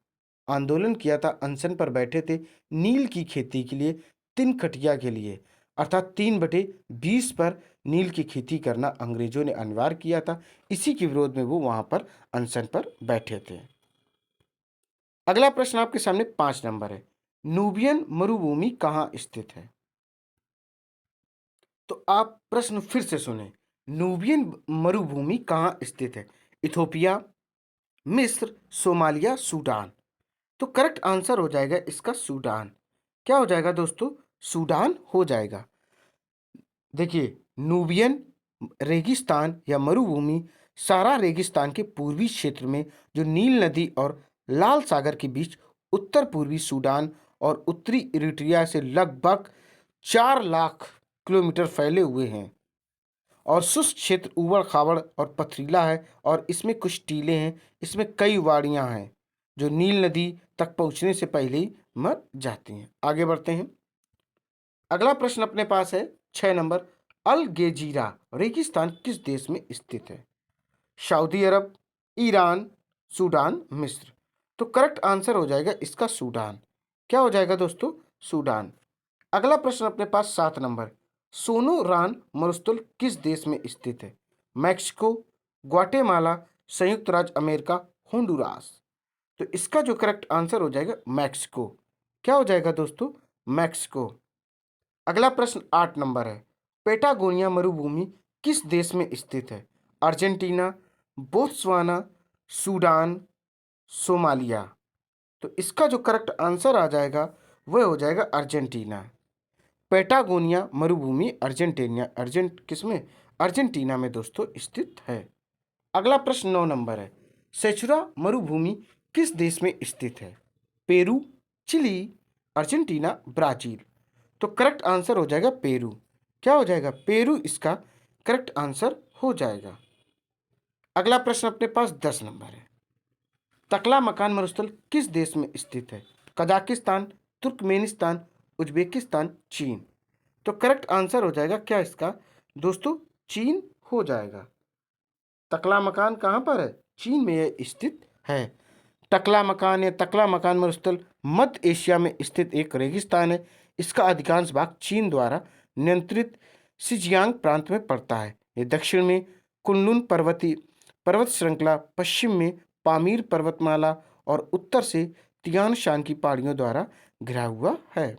आंदोलन किया था, अनशन पर बैठे थे नील की खेती के लिए, तिनकटिया के लिए, अर्थात 3/20 पर नील की खेती करना अंग्रेजों ने अनिवार्य किया था। इसी के विरोध में वो वहां पर अनशन पर बैठे थे। अगला प्रश्न आपके सामने 5 नंबर है। नूबियन मरुभूमि कहाँ स्थित है? तो आप प्रश्न फिर से सुने। नूबियन मरुभूमि कहाँ स्थित है? इथोपिया, मिस्र, सोमालिया, सूडान। तो करेक्ट आंसर हो जाएगा इसका सूडान। क्या हो जाएगा दोस्तों? सूडान हो जाएगा। देखिए नूबियन रेगिस्तान या मरुभूमि सारा रेगिस्तान के पूर्वी क्षेत्र में, जो नील नदी और लाल सागर के बीच उत्तर पूर्वी सूडान और उत्तरी इरिट्रिया से लगभग 4 लाख किलोमीटर फैले हुए हैं। और शुष्क क्षेत्र ऊबड़ खाबड़ और पथरीला है और इसमें कुछ टीले हैं। इसमें कई वादियां हैं जो नील नदी तक पहुंचने से पहले ही मर जाती हैं। आगे बढ़ते हैं। अगला प्रश्न अपने पास है 6 नंबर। अल गेजीरा रेगिस्तान किस देश में स्थित है? सऊदी अरब, ईरान, सूडान, मिस्र। तो करेक्ट आंसर हो जाएगा इसका सूडान। क्या हो जाएगा दोस्तों? सूडान। अगला प्रश्न अपने पास 7 नंबर। सोनोरान मरुस्थल किस देश में स्थित है? मैक्सिको, ग्वाटेमाला, संयुक्त राज्य अमेरिका, होंडुरास। तो इसका जो करेक्ट आंसर हो जाएगा मैक्सिको। क्या हो जाएगा दोस्तों? मैक्सिको। अगला प्रश्न 8 नंबर है। पेटागोनिया मरुभूमि किस देश में स्थित है? Argentina, Botswana, Sudan, Somalia. तो इसका जो करेक्ट आंसर आ जाएगा वह हो जाएगा अर्जेंटीना। पेटागोनिया मरुभूमि किसमें? अर्जेंटीना में दोस्तों स्थित है। अगला प्रश्न 9 नंबर है। सेचुरा मरुभूमि किस देश में स्थित है? Peru, Chile, Argentina, Brazil. तो करेक्ट आंसर हो जाएगा पेरू। क्या हो जाएगा? पेरू इसका करेक्ट आंसर हो जाएगा। अगला प्रश्न अपने पास 10 नंबर है। तकला मकान मरुस्थल किस देश में स्थित है? कजाकिस्तान, तुर्कमेनिस्तान, उज्बेकिस्तान, चीन। तो करेक्ट आंसर हो जाएगा क्या इसका दोस्तों? चीन हो जाएगा। तकला मकान कहाँ पर है? चीन में यह स्थित है। टकला मकान या तकला मकान मरुस्थल मध्य एशिया में स्थित एक रेगिस्तान है। इसका अधिकांश भाग चीन द्वारा नियंत्रित सिजियांग प्रांत में पड़ता है। ये दक्षिण में कुनलुन पर्वत श्रृंखला, पश्चिम में पामीर पर्वतमाला और उत्तर से तियान शान की पहाड़ियों द्वारा घिरा हुआ है।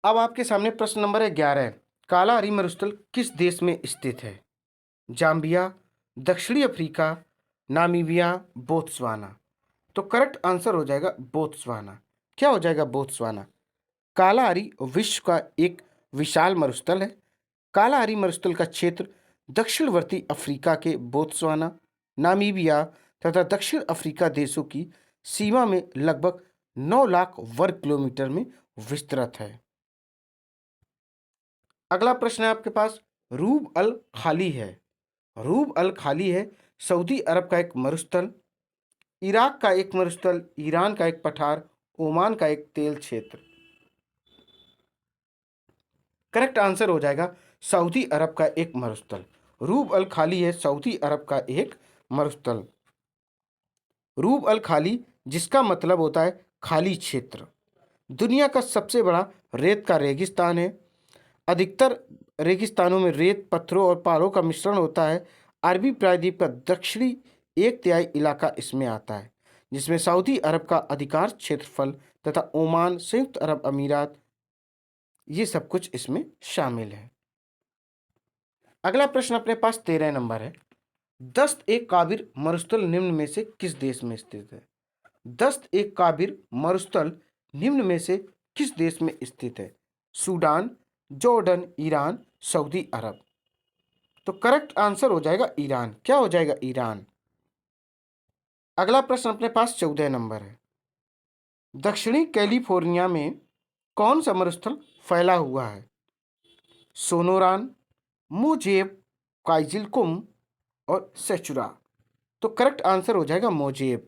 अब आपके सामने प्रश्न नंबर है 11। कालाहारी मरुस्थल किस देश में स्थित है? जाम्बिया, दक्षिणी अफ्रीका, नामीबिया, बोत्सवाना। तो करेक्ट आंसर हो जाएगा बोत्सवाना। क्या हो जाएगा? बोत्सवाना। कालाहारी विश्व का एक विशाल मरुस्थल है। कालाहारी मरुस्थल का क्षेत्र दक्षिणवर्ती अफ्रीका के बोत्सवाना, नामीबिया तथा दक्षिण अफ्रीका देशों की सीमा में लगभग 9 लाख वर्ग किलोमीटर में विस्तृत है। अगला प्रश्न है आपके पास, रूब अल खाली है। रूब अल खाली है सऊदी अरब का एक मरुस्थल, इराक का एक मरुस्थल, ईरान का एक पठार, ओमान का एक तेल क्षेत्र। करेक्ट आंसर हो जाएगा सऊदी अरब का एक मरुस्थल। रूब अल खाली है सऊदी अरब का एक मरुस्थल। रूब अल खाली, जिसका मतलब होता है खाली क्षेत्र, दुनिया का सबसे बड़ा रेत का रेगिस्तान है। अधिकतर रेगिस्तानों में रेत, पत्थरों और पहाड़ों का मिश्रण होता है। अरबी प्रायद्वीप का दक्षिणी 1/3 इलाका इसमें आता है, जिसमें सऊदी अरब का अधिकार क्षेत्रफल तथा ओमान, संयुक्त अरब अमीरात, ये सब कुछ इसमें शामिल है। अगला प्रश्न अपने पास 13 नंबर है। दस्त ए काबिर मरुस्थल निम्न में से किस देश में स्थित है? दस्त ए काबिर मरुस्थल निम्न में से किस देश में स्थित है? सूडान, जॉर्डन, ईरान, सऊदी अरब। तो करेक्ट आंसर हो जाएगा ईरान। क्या हो जाएगा? ईरान। अगला प्रश्न अपने पास 14 नंबर है। दक्षिणी कैलिफोर्निया में कौन सा मरुस्थल फैला हुआ है? सोनोरान, मोजेब, काइजिलकुम और सेचुरा। तो करेक्ट आंसर हो जाएगा मोजेब।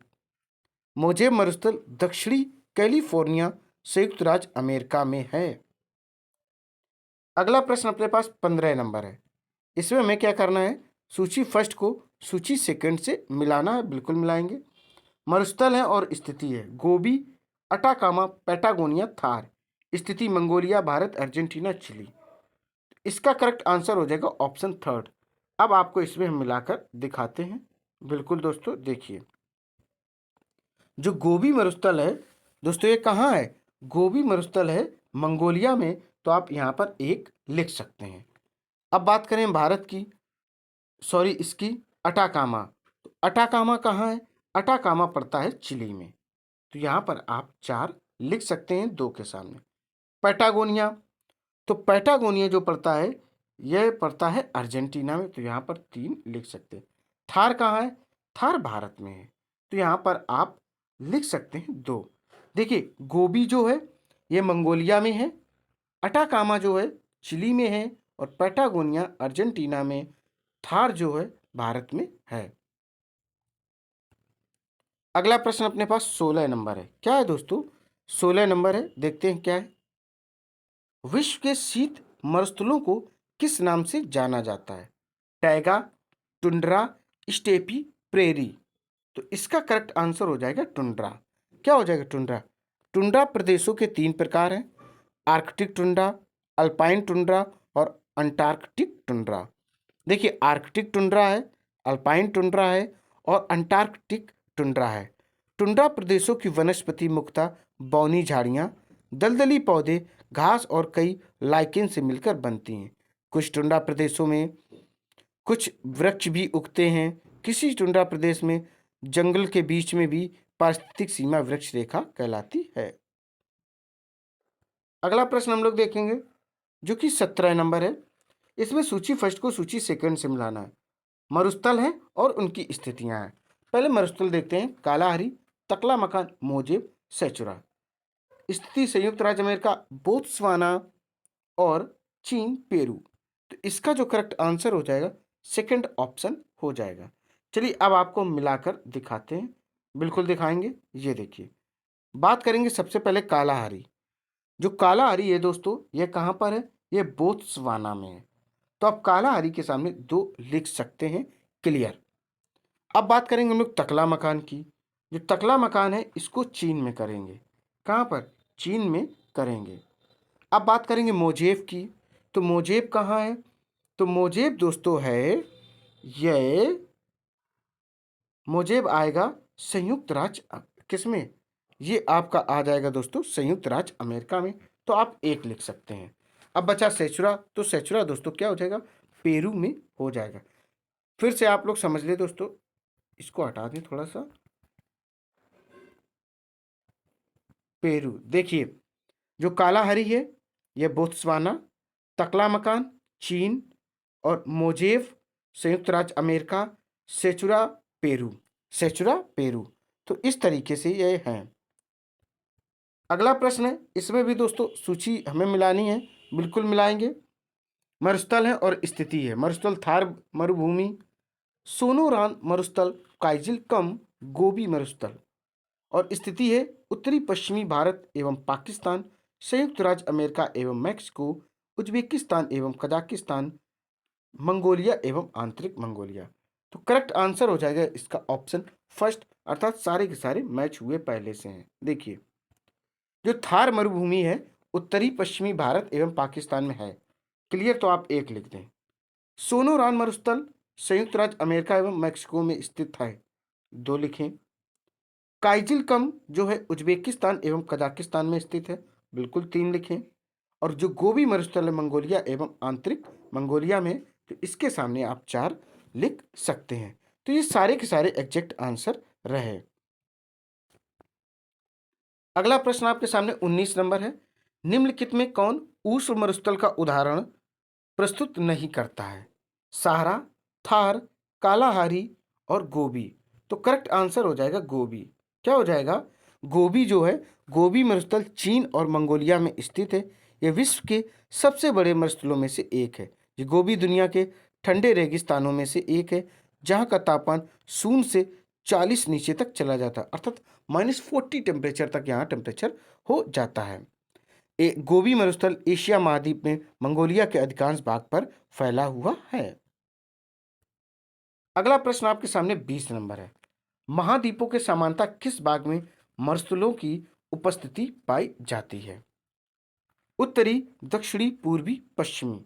मोजेब मरुस्थल दक्षिणी कैलिफोर्निया, संयुक्त राज्य अमेरिका में है। अगला प्रश्न अपने पास 15 नंबर है। इसमें हमें क्या करना है? सूची फर्स्ट को सूची सेकंड से मिलाना है। बिल्कुल मिलाएंगे। मरुस्थल है और स्थिति है गोबी, अटाकामा, पैटागोनिया, थार। स्थिति मंगोलिया, भारत, अर्जेंटीना, चिली। इसका करेक्ट आंसर हो जाएगा ऑप्शन थर्ड। अब आपको इसमें हम मिलाकर दिखाते हैं। बिल्कुल दोस्तों, देखिए जो गोबी मरुस्थल है दोस्तों, ये कहाँ है? गोबी मरुस्थल है मंगोलिया में। तो आप यहाँ पर एक लिख सकते हैं। अब बात करें भारत की, सॉरी इसकी, अटाकामा। तो अटाकामा कहाँ है? अटाकामा पड़ता है चिली में। तो यहाँ पर आप 4 लिख सकते हैं 2 के सामने। पैटागोनिया, तो पैटागोनिया जो पड़ता है यह पड़ता है अर्जेंटीना में। तो यहाँ पर 3 लिख सकते हैं। थार कहाँ है? थार भारत में है। तो यहाँ पर आप लिख सकते हैं 2। देखिए गोबी जो है ये मंगोलिया में है, अटाकामा जो है चिली में है और पैटागोनिया अर्जेंटीना में, थार जो है भारत में है। अगला प्रश्न अपने पास 16 नंबर है। क्या है दोस्तों? 16 नंबर है, देखते हैं क्या है। विश्व के शीत मरुस्थलों को किस नाम से जाना जाता है? Taiga, tundra, steppe, prairie. तो इसका करेक्ट आंसर हो जाएगा टुंड्रा। क्या हो जाएगा? टुंड्रा। टुंड्रा प्रदेशों के 3 प्रकार हैं, आर्कटिक टुंड्रा, अल्पाइन टुंड्रा और अंटार्कटिक टुंड्रा। देखिए आर्कटिक टुंड्रा है, अल्पाइन टुंड्रा है और अंटार्कटिक टुंड्रा है। टुंड्रा प्रदेशों की वनस्पति मुख्यतः बौनी झाड़ियाँ, दलदली पौधे, घास और कई लाइकेन से मिलकर बनती हैं। कुछ टुंड्रा प्रदेशों में कुछ वृक्ष भी उगते हैं। किसी टुंड्रा प्रदेश में जंगल के बीच में भी पारिस्थितिक सीमा वृक्ष रेखा कहलाती है। अगला प्रश्न हम लोग देखेंगे जो कि 17 नंबर है। इसमें सूची फर्स्ट को सूची सेकंड से मिलाना है। मरुस्थल हैं और उनकी स्थितियां हैं। पहले मरुस्थल देखते हैं। कालाहारी, तकला मकान, मोजेब, सेचुरा। स्थिति संयुक्त राज्य अमेरिका, बोत्सवाना और चीन, पेरू। तो इसका जो करेक्ट आंसर हो जाएगा सेकंड ऑप्शन हो जाएगा। चलिए अब आपको मिलाकर दिखाते हैं। बिल्कुल दिखाएंगे। ये देखिए, बात करेंगे सबसे पहले कालाहारी। जो कालाहारी है दोस्तों, ये कहाँ पर है? ये बोत्सवाना में है। तो आप कालाहारी के सामने 2 लिख सकते हैं, क्लियर। अब बात करेंगे हम लोग तकला मकान की। जो तकला मकान है इसको चीन में करेंगे। कहाँ पर? चीन में करेंगे। अब बात करेंगे मोजेब की। तो मोजेब कहाँ है? तो मोजेब दोस्तों है, ये मोजेब आएगा संयुक्त राज्य किसमें? ये आपका आ जाएगा दोस्तों संयुक्त राज्य अमेरिका में। तो आप 1 लिख सकते हैं। अब बचा सेचुरा। तो सेचुरा दोस्तों क्या हो जाएगा? पेरू में हो जाएगा। फिर से आप लोग समझ ले दोस्तों, इसको हटा दें थोड़ा सा। पेरू देखिए, जो कालाहरी है यह बोत्सवाना, तकला मकान चीन, और मोजेव संयुक्त राज्य America, Sechura Peru. Sechura Peru. तो इस तरीके से ये हैं। अगला प्रश्न है, इसमें भी दोस्तों सूची हमें मिलानी है, बिल्कुल मिलाएंगे। मरुस्थल है और स्थिति है। मरुस्थल थार मरुभूमि, सोनोरान मरुस्थल, काइजिल कम, गोबी मरुस्थल। और स्थिति है उत्तरी पश्चिमी भारत एवं पाकिस्तान, संयुक्त राज्य अमेरिका एवं मैक्सिको, उज्बेकिस्तान एवं कजाकिस्तान, मंगोलिया एवं आंतरिक मंगोलिया। तो करेक्ट आंसर हो जाएगा इसका ऑप्शन फर्स्ट, अर्थात सारे के सारे मैच हुए पहले से हैं। देखिए, जो थार मरुभूमि है उत्तरी पश्चिमी भारत एवं पाकिस्तान में है, क्लियर। तो आप 1 लिख दें। सोनोरान मरुस्थल संयुक्त राज्य अमेरिका एवं मैक्सिको में स्थित है, 2 लिखें। काइजिल कम जो है उज्बेकिस्तान एवं कजाकिस्तान में स्थित है, बिल्कुल 3 लिखें। और जो गोबी मरुस्थल है मंगोलिया एवं आंतरिक मंगोलिया में, तो इसके सामने आप 4 लिख सकते हैं। तो ये सारे के सारे एग्जैक्ट आंसर रहे। अगला प्रश्न आपके सामने 19 नंबर है। निम्नलिखित में कौन उष्ण मरुस्थल का उदाहरण प्रस्तुत नहीं करता है? सहारा, थार, कालाहारी और गोबी। तो करेक्ट आंसर हो जाएगा गोबी। क्या हो जाएगा? गोबी जो है, गोबी मरुस्थल चीन और मंगोलिया में स्थित है। यह विश्व के सबसे बड़े मरुस्थलों में से एक है। ये गोबी दुनिया के ठंडे रेगिस्तानों में से एक है, जहाँ का तापमान 0 से 40 नीचे तक चला जाता है, अर्थात -40 टेम्परेचर तक यहाँ टेम्परेचर हो जाता है। गोबी मरुस्थल एशिया महाद्वीप में मंगोलिया के अधिकांश भाग पर फैला हुआ है। अगला प्रश्न आपके सामने 20 नंबर है। महाद्वीपों के समानता किस भाग में मरुस्थलों की उपस्थिति पाई जाती है? उत्तरी, दक्षिणी, पूर्वी, पश्चिमी।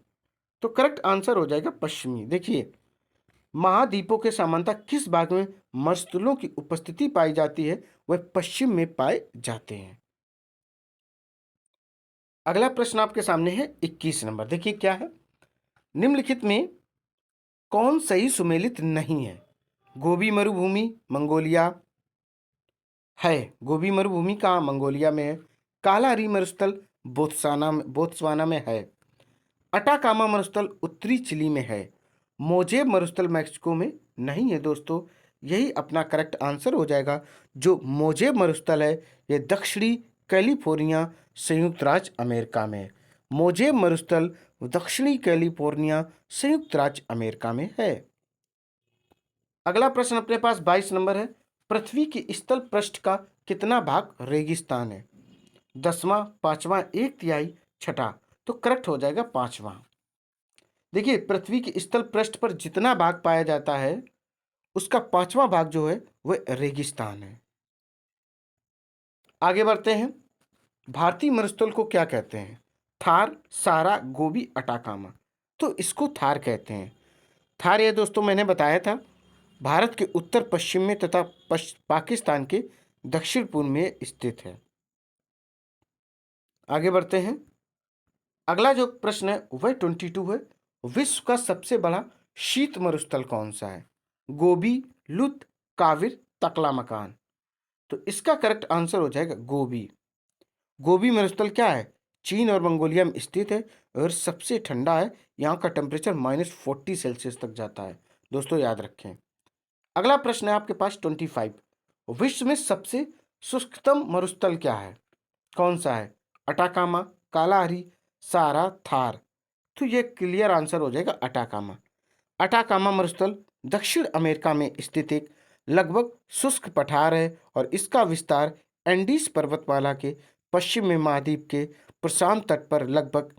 तो करेक्ट आंसर हो जाएगा पश्चिमी। देखिए, महाद्वीपों के समानता किस भाग में मरुस्थलों की उपस्थिति पाई जाती है? वह पश्चिम में पाए जाते हैं। अगला प्रश्न आपके सामने है 21 नंबर। देखिए क्या है, निम्नलिखित में कौन सही सुमेलित नहीं है? गोबी मरुभूमि मंगोलिया है। गोबी मरुभूमि कहाँ? मंगोलिया में है। कालाहारी मरुस्थल बोत्सवाना में है। अटाकामा मरुस्थल उत्तरी चिली में है। मोजेब मरुस्थल मैक्सिको में नहीं है दोस्तों। यही अपना करेक्ट आंसर हो जाएगा। जो मोजेब मरुस्थल है यह दक्षिणी कैलिफोर्निया संयुक्त राज्य अमेरिका में है। मोजेब मरुस्थल दक्षिणी कैलिफोर्निया संयुक्त राज्य अमेरिका में है। अगला प्रश्न अपने पास 22 नंबर है। पृथ्वी की स्थल पृष्ठ का कितना भाग रेगिस्तान है? 10वां, 5वां, 1/3, 6ठा। तो करेक्ट हो जाएगा 5वां। देखिए, पृथ्वी के स्थल पृष्ठ पर जितना भाग पाया जाता है उसका 5वां भाग जो है वह रेगिस्तान है। आगे बढ़ते हैं। भारतीय मरुस्थल को क्या कहते हैं? थार, सारा, गोबी, अटाकामा। तो इसको थार कहते हैं। थार ये दोस्तों मैंने बताया था भारत के उत्तर पश्चिम में तथा पाकिस्तान के दक्षिण पूर्व में स्थित है। आगे बढ़ते हैं। अगला जो प्रश्न है वह 22 है। विश्व का सबसे बड़ा शीत मरुस्थल कौन सा है? गोबी, लुत, काविर, तकला मकान। तो इसका करेक्ट आंसर हो जाएगा गोबी। गोबी मरुस्थल क्या है? चीन और मंगोलिया में स्थित है और सबसे ठंडा है। यहाँ का टेम्परेचर -40 सेल्सियस तक जाता है, दोस्तों याद रखें। अगला प्रश्न है आपके पास 25। विश्व में सबसे शुष्कतम मरुस्थल क्या है? कौन सा है? अटाकामा, कालाहारी, सारा, थार। तो ये क्लियर आंसर हो जाएगा अटाकामा। अटाकामा मरुस्थल दक्षिण अमेरिका में स्थित एक लगभग शुष्क पठार है और इसका विस्तार एंडीज पर्वतमाला के पश्चिम में महाद्वीप के प्रशांत तट पर लगभग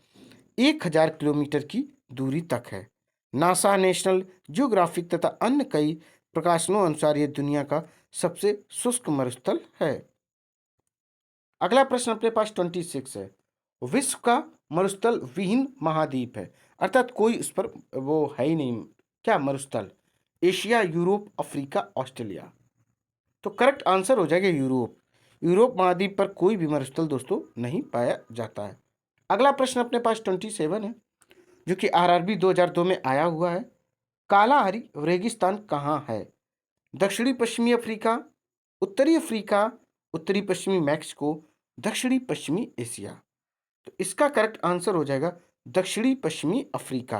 1000 किलोमीटर की दूरी तक है। नासा, नेशनल ज्योग्राफिक तथा अन्य कई प्रकाशनों अनुसार यह दुनिया का सबसे शुष्क मरुस्थल है। अगला प्रश्न अपने पास 26 है। विश्व का मरुस्थल विहीन महाद्वीप है, अर्थात कोई उस पर वो है ही नहीं। क्या मरुस्थल? Asia, Europe, Africa, Australia. तो करेक्ट आंसर हो जाएगा यूरोप। यूरोप महाद्वीप पर कोई भी मरुस्थल दोस्तों नहीं पाया जाता है। अगला प्रश्न अपने पास 27 है, जो कि आरआरबी 2002 में आया हुआ है। कालाहारी रेगिस्तान कहाँ है? दक्षिणी पश्चिमी अफ्रीका, उत्तरी अफ्रीका, उत्तरी पश्चिमी मैक्सिको, दक्षिणी पश्चिमी एशिया। तो इसका करेक्ट आंसर हो जाएगा दक्षिणी पश्चिमी अफ्रीका।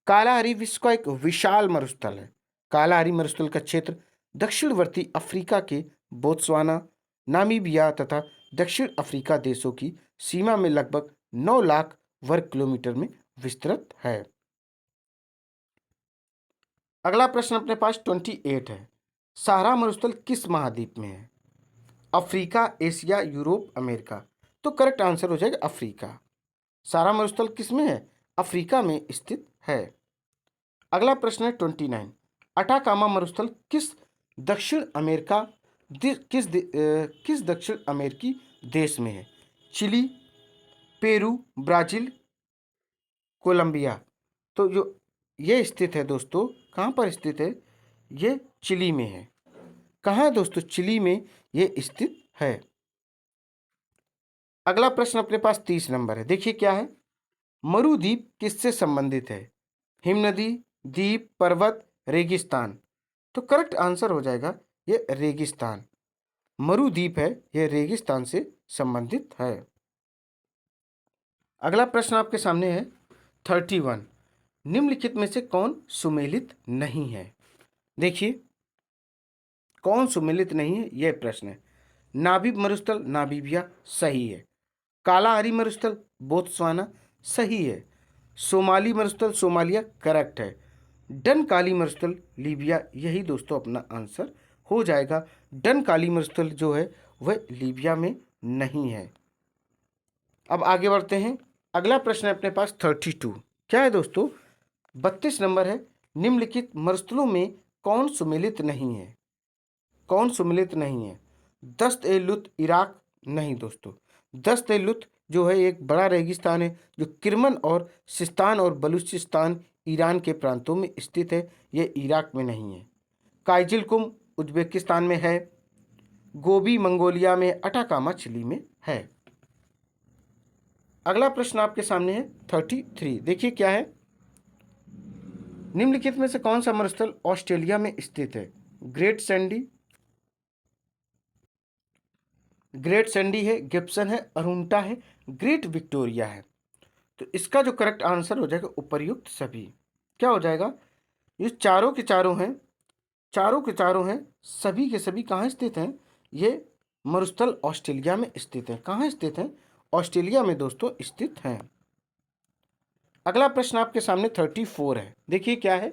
कालाहारी विश्व का एक विशाल मरुस्थल है। कालाहारी मरुस्थल का क्षेत्र दक्षिणवर्ती अफ्रीका के बोत्सवाना, नामीबिया तथा दक्षिण अफ्रीका देशों की सीमा में लगभग 9 लाख वर्ग किलोमीटर में विस्तृत है। अगला प्रश्न अपने पास 28 है। सहारा मरुस्थल किस महाद्वीप में है? Africa, Asia, Europe, America. तो करेक्ट आंसर हो जाएगा अफ्रीका। सहारा मरुस्थल किस में है? अफ्रीका में स्थित है। अगला प्रश्न है 29। अटाकामा मरुस्थल किस दक्षिण अमेरिका किस दक्षिण अमेरिकी देश में है? Chile, Peru, Brazil, Colombia. तो जो ये स्थित है दोस्तों, कहाँ पर स्थित है? ये चिली में है। कहाँ है दोस्तों? चिली में ये स्थित है। अगला प्रश्न अपने पास 30 नंबर है। देखिए क्या है। मरुद्वीप किससे संबंधित है? हिमनदी, द्वीप, पर्वत, रेगिस्तान। तो करेक्ट आंसर हो जाएगा ये रेगिस्तान। मरुद्वीप है, यह रेगिस्तान से संबंधित है। अगला प्रश्न आपके सामने है 31। निम्नलिखित में से कौन सुमेलित नहीं है? देखिए कौन सुमेलित नहीं है, यह प्रश्न है। नामीब मरुस्थल नामीबिया सही है। कालाहारी मरुस्थल बोत्सवाना सही है। सोमाली मरुस्थल सोमालिया करेक्ट है। डन काली मरुस्थल लीबिया, यही दोस्तों अपना आंसर हो जाएगा। डन काली मरुस्थल जो है वह लीबिया में नहीं है। अब आगे बढ़ते हैं। अगला प्रश्न है अपने पास 32। क्या है दोस्तों? 32 नंबर है। निम्नलिखित मरुस्थलों में कौन सुमेलित नहीं है? कौन सुमेलित नहीं है? दस्त ए लुत इराक नहीं दोस्तों। दस्त ए लुत जो है एक बड़ा रेगिस्तान है जो किरमन और सिस्तान और बलूचिस्तान ईरान के प्रांतों में स्थित है। यह इराक में नहीं है। काइजिलकुम उज्बेकिस्तान में है। गोबी मंगोलिया में, अटाकामा चिली में है। अगला प्रश्न आपके सामने है 33। देखिए क्या है। निम्नलिखित में से कौन सा मरुस्थल ऑस्ट्रेलिया में स्थित है? ग्रेट सैंडी है, गिब्सन है, अरुंटा है, ग्रेट विक्टोरिया है। तो इसका जो करेक्ट आंसर हो जाएगा उपर्युक्त सभी। क्या हो जाएगा? ये चारों के चारों हैं, चारों के चारों हैं, सभी के सभी कहाँ स्थित हैं? ये मरुस्थल ऑस्ट्रेलिया में स्थित है। कहाँ स्थित है? ऑस्ट्रेलिया में दोस्तों स्थित हैं। अगला प्रश्न आपके सामने 34 है। देखिए क्या है।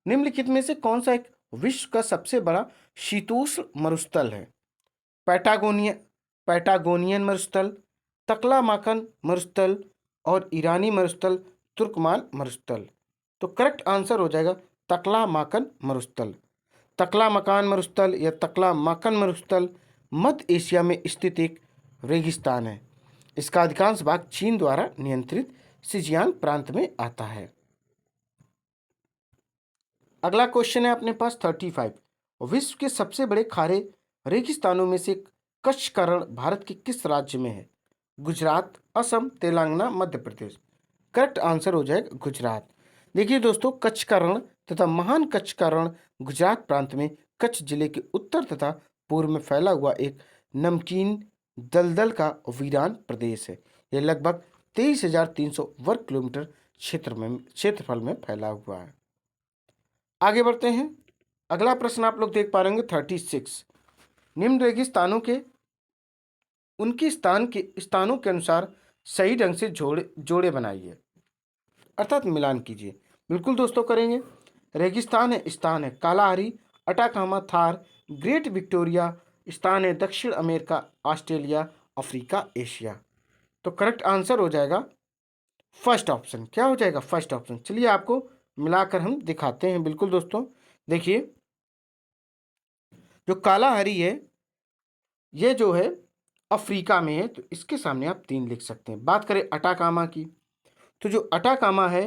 निम्नलिखित में से कौन सा एक विश्व का सबसे बड़ा शीतोष्ण मरुस्थल है? पैटागोनियन मरुस्थल, तकलामाकन मरुस्थल और ईरानी मरुस्थल, तुर्कमान मरुस्थल। तो करेक्ट आंसर हो जाएगा तकलामाकन मरुस्थल। तकलामकान मरुस्थल या तकलामाकन मरुस्थल मध्य एशिया में स्थित एक रेगिस्तान है। इसका अधिकांश भाग चीन द्वारा नियंत्रित सिजियांग प्रांत में आता है। अगला क्वेश्चन है अपने पास 35। विश्व के सबसे बड़े खारे रेगिस्तानों में से कच्छ का रण भारत के किस राज्य में है? गुजरात, असम, तेलंगाना, मध्य प्रदेश। करेक्ट आंसर हो जाएगा गुजरात। देखिए दोस्तों, कच्छ का रण तथा महान कच्छ का रण गुजरात प्रांत में कच्छ जिले के उत्तर तथा पूर्व में फैला हुआ एक नमकीन दलदल का वीरान प्रदेश है। यह लगभग 23,300 वर्ग किलोमीटर क्षेत्रफल में फैला हुआ है। आगे बढ़ते हैं। अगला प्रश्न आप लोग देख पा रहे होंगे 36। निम्न रेगिस्तानों के उनके स्थानों के अनुसार सही ढंग से जोड़े बनाइए, अर्थात मिलान कीजिए। बिल्कुल दोस्तों करेंगे। रेगिस्तान है, स्थान है Kalahari, Atacama, Thar, great Victoria. स्थान है दक्षिण अमेरिका, ऑस्ट्रेलिया, अफ्रीका, एशिया। तो करेक्ट आंसर हो जाएगा फर्स्ट ऑप्शन क्या हो जाएगा? First option. चलिए आपको मिलाकर हम दिखाते हैं। बिल्कुल दोस्तों, देखिए जो कालाहारी है ये जो है अफ्रीका में है, तो इसके सामने आप 3 लिख सकते हैं। बात करें अटाकामा की, तो जो अटाकामा है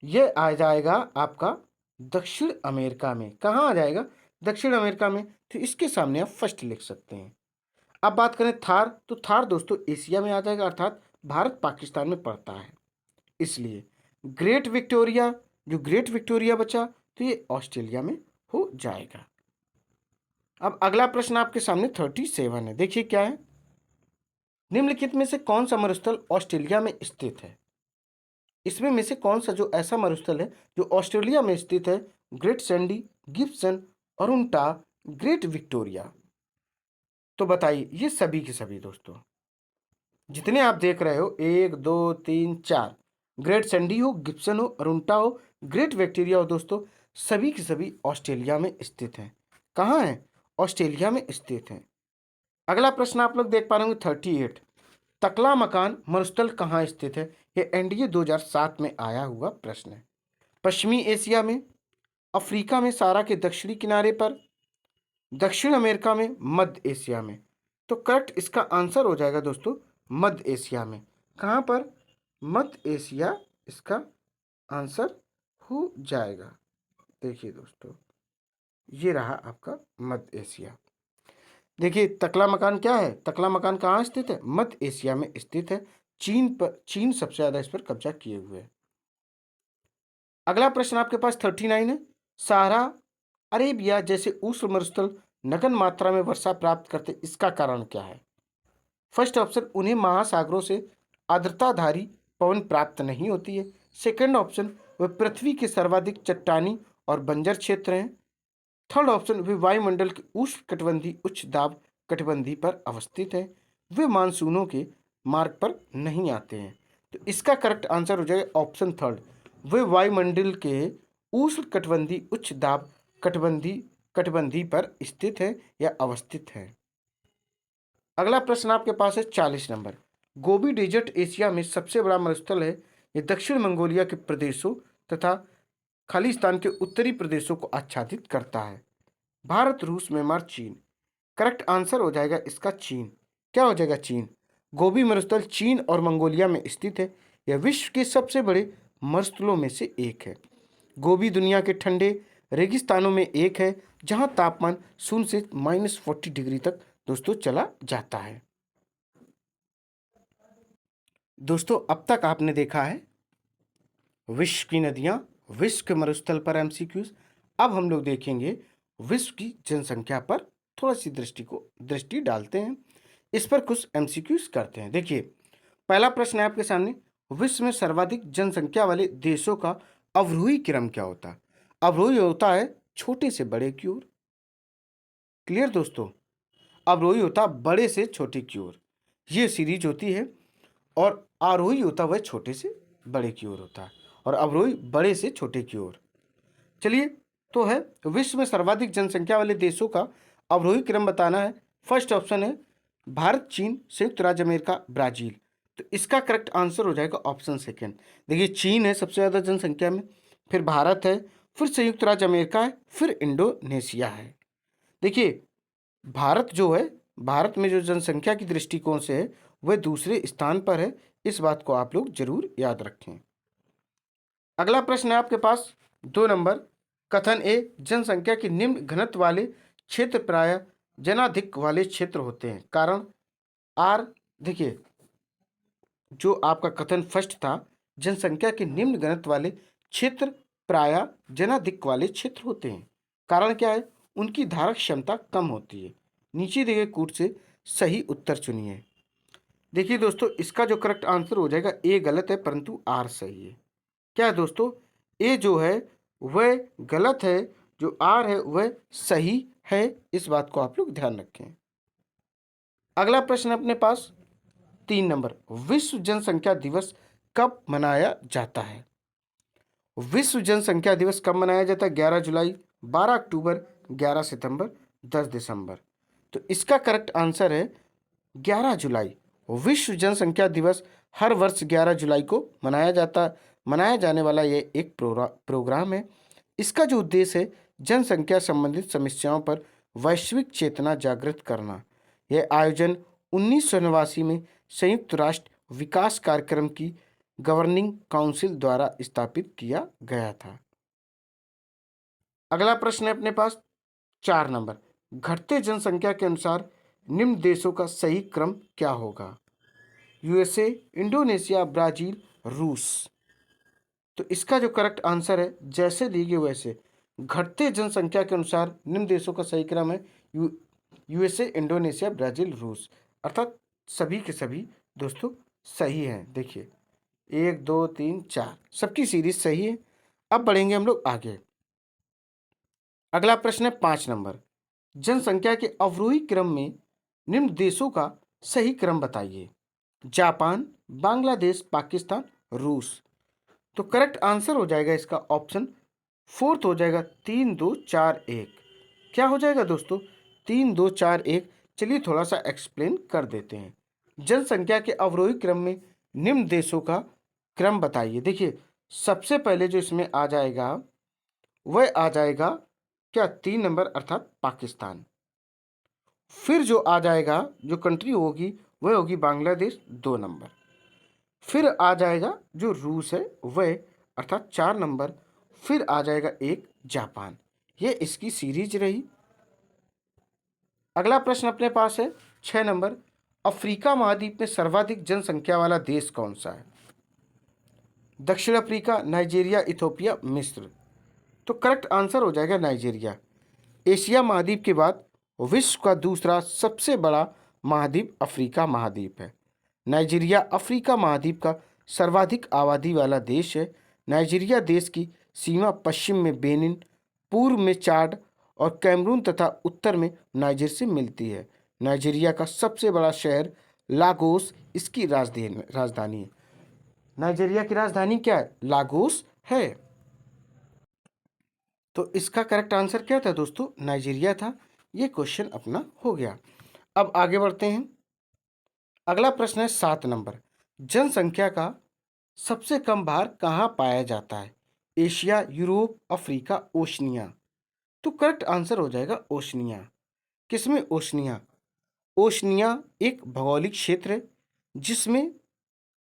ये आ जाएगा आपका दक्षिण अमेरिका में। कहाँ आ जाएगा? दक्षिण अमेरिका में, तो इसके सामने आप फर्स्ट लिख सकते हैं। अब बात करें थार, तो थार दोस्तों एशिया में आ जाएगा, अर्थात भारत पाकिस्तान में पड़ता है, इसलिए ग्रेट विक्टोरिया, जो ग्रेट विक्टोरिया बचा तो ये ऑस्ट्रेलिया में हो जाएगा। अब अगला प्रश्न आपके सामने 37 है। देखिए क्या है? निम्नलिखित में से कौन सा मरुस्थल ऑस्ट्रेलिया में स्थित है? इसमें में से कौन सा जो ऐसा मरुस्थल है जो ऑस्ट्रेलिया में स्थित है? Great Sandy, Gibson, Arunta, Great Victoria. तो बताइए ये सभी के सभी दोस्तों जितने आप देख रहे हो, 1 2 3 4, ग्रेट सैंडी हो, गिब्सन हो, अरुंटा हो, ग्रेट विक्टोरिया हो दोस्तों, सभी के सभी ऑस्ट्रेलिया में स्थित हैं। कहाँ है? ऑस्ट्रेलिया में स्थित हैं। अगला प्रश्न आप लोग देख पा रहे होंगे 38, तकला मकान मरुस्थल कहाँ स्थित है? ये एनडीए 2007 में आया हुआ प्रश्न है। पश्चिमी एशिया में, अफ्रीका में सारा के दक्षिणी किनारे पर, दक्षिण अमेरिका में, मध्य एशिया में। तो करेक्ट इसका आंसर हो जाएगा दोस्तों मध्य एशिया में। कहाँ पर? मध्य एशिया इसका आंसर हो जाएगा। देखिए दोस्तों ये रहा आपका मध्य एशिया। देखिए तकला मकान क्या है? तकला मकान कहाँ स्थित है? मध्य एशिया में स्थित है। चीन सबसे ज्यादा इस पर कब्जा किए हुए है। अगला प्रश्न आपके पास 39 है। सहारा अरेबिया जैसे उष्ण मरुस्थल नगन मात्रा में वर्षा प्राप्त करते, इसका कारण क्या है? फर्स्ट ऑप्शन, उन्हें महासागरों से आर्द्रताधारी पवन प्राप्त नहीं होती है। सेकंड ऑप्शन, वे पृथ्वी के सर्वाधिक चट्टानी और बंजर क्षेत्र हैं। थर्ड ऑप्शन, वे वायुमंडल के उष्ण कटिबंधीय उच्च दाब कटिबंधी पर अवस्थित है। वे मानसूनों के मार्ग पर नहीं आते हैं। तो इसका करेक्ट आंसर हो जाएगा ऑप्शन थर्ड, वे वायुमंडल के उष्ण कटिबंधीय उच्च दाब कटिबंधी पर स्थित है या अवस्थित है। अगला प्रश्न आपके पास है 40 नंबर। गोबी डेजर्ट एशिया में सबसे बड़ा मरुस्थल है। ये दक्षिण मंगोलिया के प्रदेशों तथा खालिस्तान के उत्तरी प्रदेशों को आच्छादित करता है। भारत, रूस, म्यांमार, चीन। करेक्ट आंसर हो जाएगा इसका चीन। क्या हो जाएगा? चीन। गोबी मरुस्थल चीन और मंगोलिया में स्थित है। यह विश्व के सबसे बड़े मरुस्थलों में से एक है। गोबी दुनिया के ठंडे रेगिस्तानों में एक है जहां तापमान 0 से -40 डिग्री तक दोस्तों चला जाता है। दोस्तों अब तक आपने देखा है विश्व की नदियां, विश्व के मरुस्थल पर एमसीक्यूज। अब हम लोग देखेंगे विश्व की जनसंख्या पर थोड़ा सी दृष्टि डालते हैं, इस पर कुछ एमसीक्यूज करते हैं। देखिए पहला प्रश्न है आपके सामने, विश्व में सर्वाधिक जनसंख्या वाले देशों का अवरोही क्रम क्या होता है? अवरोही होता है छोटे से बड़े की ओर। क्लियर दोस्तों? अवरोही होता है बड़े से छोटे की ओर, ये सीरीज होती है। और आरोही होता है वह छोटे से बड़े की ओर होता है, और अवरोही बड़े से छोटे की ओर। चलिए तो है विश्व में सर्वाधिक जनसंख्या वाले देशों का अवरोही क्रम बताना है। फर्स्ट ऑप्शन है भारत, चीन, संयुक्त राज्य अमेरिका, ब्राजील। तो इसका करेक्ट आंसर हो जाएगा ऑप्शन सेकेंड। देखिए चीन है सबसे ज़्यादा जनसंख्या में, फिर भारत है, फिर संयुक्त राज्य अमेरिका है, फिर इंडोनेशिया है। देखिए भारत जो है, भारत में जो जनसंख्या की दृष्टिकोण से है वह दूसरे स्थान पर है। इस बात को आप लोग जरूर याद रखें। अगला प्रश्न है आपके पास 2 नंबर। कथन ए, जनसंख्या के निम्न घनत्व वाले क्षेत्र प्राय जनाधिक वाले क्षेत्र होते हैं। कारण आर। देखिए जो आपका कथन फर्स्ट था, जनसंख्या के निम्न घनत्व वाले क्षेत्र प्राय जनाधिक वाले क्षेत्र होते हैं। कारण क्या है? उनकी धारक क्षमता कम होती है। नीचे दिए गए कूट से सही उत्तर चुनिए। देखिए दोस्तों इसका जो करेक्ट आंसर हो जाएगा ए गलत है परंतु आर सही है। क्या है दोस्तों? ए जो है वह गलत है, जो आर है वह सही है। इस बात को आप लोग ध्यान रखें। अगला प्रश्न अपने पास 3 नंबर। विश्व जनसंख्या दिवस कब मनाया जाता है? विश्व जनसंख्या दिवस कब मनाया जाता है? 11 जुलाई, 12 अक्टूबर, 11 सितंबर, 10 दिसंबर। तो इसका करेक्ट आंसर है 11 जुलाई। विश्व जनसंख्या दिवस हर वर्ष 11 जुलाई को मनाया जाने वाला ये एक प्रोग्राम है। इसका जो उद्देश्य है जनसंख्या संबंधित समस्याओं पर वैश्विक चेतना जागृत करना। यह आयोजन 1989 में संयुक्त राष्ट्र विकास कार्यक्रम की गवर्निंग काउंसिल द्वारा स्थापित किया गया था। अगला प्रश्न है अपने पास 4 नंबर, घटते जनसंख्या के अनुसार निम्न देशों का सही क्रम क्या होगा? यूएसए, इंडोनेशिया, ब्राजील, रूस। तो इसका जो करेक्ट आंसर है जैसे दी गई वैसे, घटते जनसंख्या के अनुसार निम्न देशों का सही क्रम है यूएसए, इंडोनेशिया, ब्राजील, रूस। अर्थात सभी के सभी दोस्तों सही हैं। देखिए 1 2 3 4 सबकी सीरीज सही है। अब बढ़ेंगे हम लोग आगे। अगला प्रश्न है 5 नंबर, जनसंख्या के अवरोही क्रम में निम्न देशों का सही क्रम बताइए। जापान, बांग्लादेश, पाकिस्तान, रूस। तो करेक्ट आंसर हो जाएगा इसका ऑप्शन फोर्थ हो जाएगा 3 2 4 1। क्या हो जाएगा दोस्तों? 3 2 4 1। चलिए थोड़ा सा एक्सप्लेन कर देते हैं। जनसंख्या के अवरोही क्रम में निम्न देशों का क्रम बताइए। देखिए सबसे पहले जो इसमें आ जाएगा वह आ जाएगा क्या 3 नंबर अर्थात पाकिस्तान। फिर जो आ जाएगा जो कंट्री होगी वह होगी बांग्लादेश 2 नंबर। फिर आ जाएगा जो रूस है वह अर्थात 4 नंबर। फिर आ जाएगा एक जापान। ये इसकी सीरीज रही। अगला प्रश्न अपने पास है 6 नंबर, अफ्रीका महाद्वीप में सर्वाधिक जनसंख्या वाला देश कौन सा है? दक्षिण अफ्रीका, नाइजीरिया, इथोपिया, मिस्र। तो करेक्ट आंसर हो जाएगा नाइजीरिया। एशिया महाद्वीप के बाद विश्व का दूसरा सबसे बड़ा महाद्वीप अफ्रीका महाद्वीप है। नाइजीरिया अफ्रीका महाद्वीप का सर्वाधिक आबादी वाला देश है। नाइजीरिया देश की सीमा पश्चिम में बेनिन, पूर्व में चाड और कैमरून तथा उत्तर में नाइजर से मिलती है। नाइजीरिया का सबसे बड़ा शहर लागोस इसकी राजधानी है। नाइजीरिया की राजधानी क्या है? लागोस है। तो इसका करेक्ट आंसर क्या था दोस्तों? नाइजीरिया था। ये क्वेश्चन अपना हो गया। अब आगे बढ़ते हैं। अगला प्रश्न है 7 नंबर, जनसंख्या का सबसे कम भार कहाँ पाया जाता है? Asia, Europe, Africa, Oceania. तो करेक्ट आंसर हो जाएगा ओशनिया। किसमें? ओशनिया। ओशनिया एक भौगोलिक क्षेत्र है जिसमें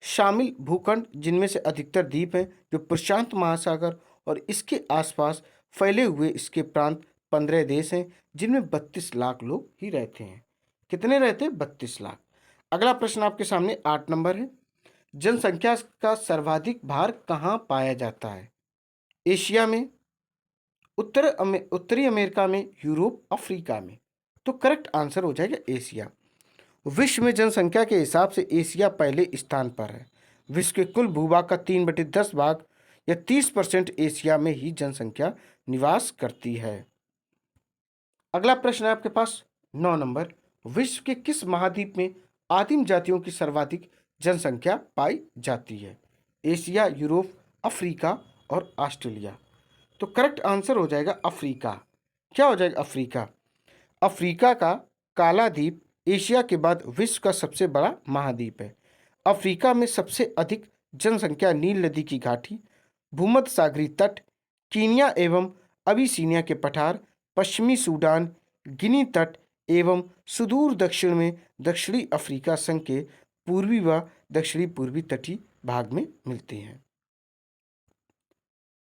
शामिल भूखंड जिनमें से अधिकतर द्वीप हैं जो प्रशांत महासागर और इसके आसपास फैले हुए इसके प्रांत 15 देश हैं जिनमें 32 लाख लोग ही रहते हैं। कितने रहते हैं? 32 लाख। अगला प्रश्न आपके सामने 8 नंबर है, जनसंख्या का सर्वाधिक भार कहाँ पाया जाता है? एशिया में, उत्तरी अमेरिका में, यूरोप, अफ्रीका में। तो करेक्ट आंसर हो जाएगा एशिया। विश्व में जनसंख्या के हिसाब से एशिया पहले स्थान पर है। विश्व के कुल भूभाग का 3/10 भाग या 30% एशिया में ही जनसंख्या निवास करती है। अगला प्रश्न है आपके पास 9 नंबर, विश्व के किस महाद्वीप में आदिम जातियों की सर्वाधिक जनसंख्या पाई जाती है? एशिया, यूरोप, अफ्रीका और ऑस्ट्रेलिया। तो करेक्ट आंसर हो जाएगा अफ्रीका। क्या हो जाएगा? अफ्रीका। अफ्रीका का काला द्वीप एशिया के बाद विश्व का सबसे बड़ा महाद्वीप है। अफ्रीका में सबसे अधिक जनसंख्या नील नदी की घाटी, भूमध्य सागरीय तट, कीनिया एवं अबिसीनिया के पठार, पश्चिमी सूडान, गिनी तट एवं सुदूर दक्षिण में दक्षिणी अफ्रीका संघ के पूर्वी व दक्षिणी पूर्वी तटीय भाग में मिलती हैं।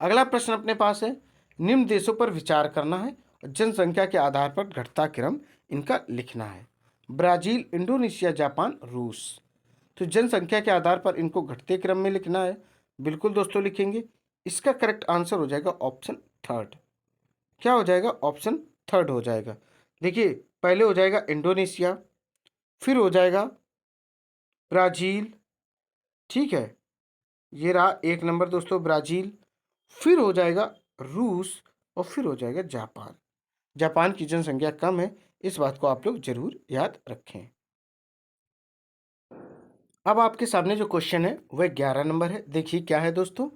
अगला प्रश्न अपने पास है, निम्न देशों पर विचार करना है और जनसंख्या के आधार पर घटता क्रम इनका लिखना है। ब्राजील, इंडोनेशिया, जापान, रूस। तो जनसंख्या के आधार पर इनको घटते क्रम में लिखना है। बिल्कुल दोस्तों लिखेंगे। इसका करेक्ट आंसर हो जाएगा ऑप्शन थर्ड। क्या हो जाएगा? ऑप्शन थर्ड हो जाएगा। देखिए पहले हो जाएगा इंडोनेशिया, फिर हो जाएगा ब्राजील, ठीक है, ये रहा 1 नंबर दोस्तों ब्राजील, फिर हो जाएगा रूस और फिर हो जाएगा जापान। जापान की जनसंख्या कम है, इस बात को आप लोग जरूर याद रखें। अब आपके सामने जो क्वेश्चन है वह 11 नंबर है। देखिए क्या है दोस्तों,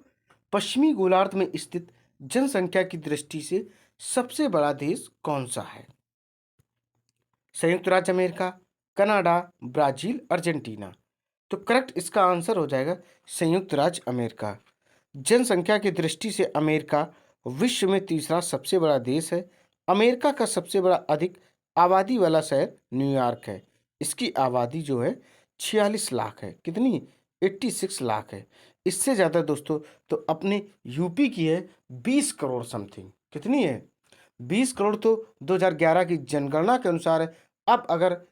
पश्चिमी गोलार्ध में स्थित जनसंख्या की दृष्टि से सबसे बड़ा देश कौन सा है? संयुक्त राज्य अमेरिका, कनाडा, ब्राजील, अर्जेंटीना। तो करेक्ट इसका आंसर हो जाएगा संयुक्त राज्य अमेरिका। जनसंख्या की दृष्टि से अमेरिका विश्व में तीसरा सबसे बड़ा देश है। अमेरिका का सबसे बड़ा अधिक आबादी वाला शहर न्यूयॉर्क है। इसकी आबादी जो है 46 लाख है। कितनी? 86 लाख है। इससे ज़्यादा दोस्तों तो अपने यूपी की है 20 करोड़ समथिंग। कितनी है? 20 करोड़ तो 2011 की जनगणना के अनुसार है। अब अगर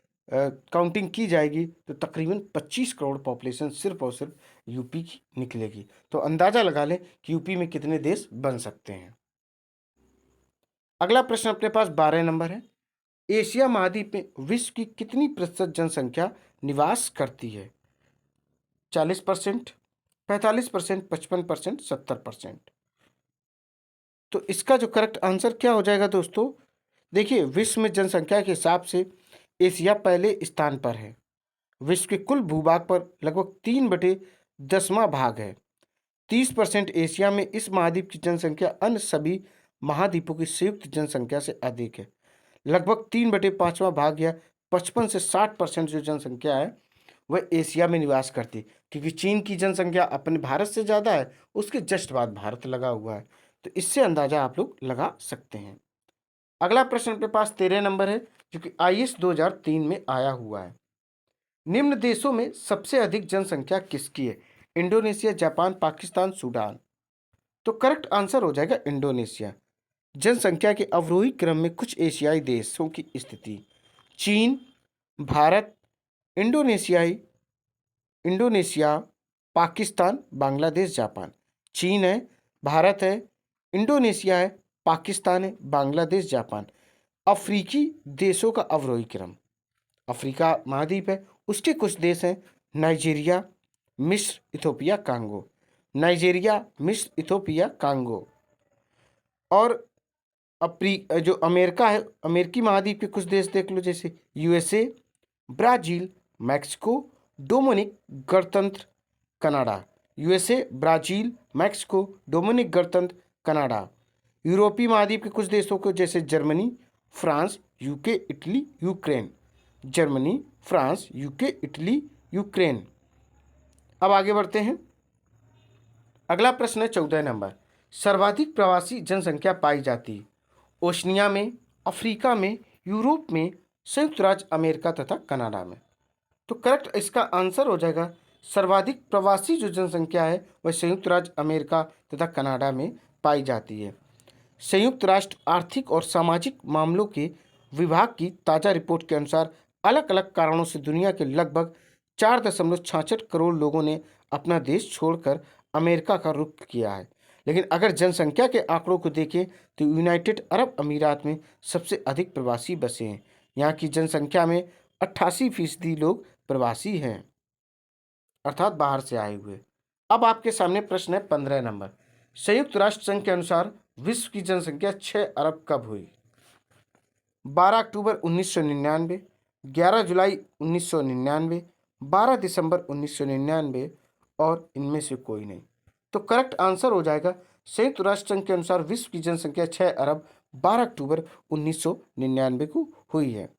काउंटिंग की जाएगी तो तकरीबन 25 करोड़ पॉपुलेशन सिर्फ और सिर्फ यूपी की निकलेगी। तो अंदाजा लगा लें कि यूपी में कितने देश बन सकते हैं। अगला प्रश्न अपने पास 12 नंबर है। एशिया महाद्वीप में विश्व की कितनी प्रतिशत जनसंख्या निवास करती है? 40%, 45%, 55%, 70%। तो इसका जो करेक्ट आंसर क्या हो जाएगा दोस्तों? देखिए, विश्व में जनसंख्या के हिसाब से एशिया पहले स्थान पर है। विश्व के कुल भूभाग पर लगभग 3/10वां भाग है। 30% एशिया में। इस महाद्वीप की जनसंख्या अन्य सभी महाद्वीपों की संयुक्त जनसंख्या से अधिक है। लगभग 3/5वां भाग या 55 से 60% जो जनसंख्या है वह एशिया में निवास करती है, क्योंकि चीन की जनसंख्या अपने भारत से ज़्यादा है, उसके जस्ट बाद भारत लगा हुआ है। तो इससे अंदाजा आप लोग लगा सकते हैं। अगला प्रश्न अपने पास 13 नंबर है, जो कि आईएएस 2003 में आया हुआ है। निम्न देशों में सबसे अधिक जनसंख्या किसकी है? Indonesia, Japan, Pakistan, Sudan. तो करेक्ट आंसर हो जाएगा इंडोनेशिया। जनसंख्या के अवरोही क्रम में कुछ एशियाई देशों की स्थिति: चीन, भारत, इंडोनेशियाई इंडोनेशिया, पाकिस्तान, बांग्लादेश, जापान। चीन है, भारत है, इंडोनेशिया है, पाकिस्तान है, बांग्लादेश, जापान। अफ्रीकी देशों का अवरोही क्रम: अफ्रीका महाद्वीप है, उसके कुछ देश हैं नाइजीरिया, मिस्र, इथोपिया, कांगो। नाइजीरिया, मिस्र, इथोपिया, कांगो। और जो अमेरिका है, अमेरिकी महाद्वीप के कुछ देश देख लो, जैसे यूएसए, ब्राजील, मैक्सिको, डोमिनिक गणतंत्र, Canada. USA, Brazil, Mexico, Dominic गणतंत्र, कनाडा। यूरोपीय महाद्वीप के कुछ देशों को, जैसे Germany, France, UK, Italy, Ukraine. Germany, France, UK, Italy, Ukraine. अब आगे बढ़ते हैं। अगला प्रश्न है 14 नंबर। सर्वाधिक प्रवासी जनसंख्या पाई जाती है ओशनिया में, अफ्रीका में, यूरोप में, संयुक्त राज्य अमेरिका तथा कनाडा में। तो करेक्ट इसका आंसर हो जाएगा सर्वाधिक प्रवासी जो जनसंख्या है वह संयुक्त राज्य अमेरिका तथा कनाडा में पाई जाती है। संयुक्त राष्ट्र आर्थिक और सामाजिक मामलों के विभाग की ताज़ा रिपोर्ट के अनुसार अलग अलग कारणों से दुनिया के लगभग 4.66 करोड़ लोगों ने अपना देश छोड़कर अमेरिका का रुख किया है। लेकिन अगर जनसंख्या के आंकड़ों को देखें तो यूनाइटेड अरब अमीरात में सबसे अधिक प्रवासी बसे हैं। यहाँ की जनसंख्या में 88% लोग प्रवासी हैं, अर्थात बाहर से आए हुए। अब आपके सामने प्रश्न है 15 नंबर। संयुक्त राष्ट्र संघ के अनुसार विश्व की जनसंख्या 6 अरब कब हुई? 12 अक्टूबर 1999, 11 जुलाई 1999, 12 दिसंबर 1999 और इनमें से कोई नहीं। तो करेक्ट आंसर हो जाएगा संयुक्त राष्ट्र संघ के अनुसार विश्व की जनसंख्या 6 अरब 12 अक्टूबर 1999 को हुई है।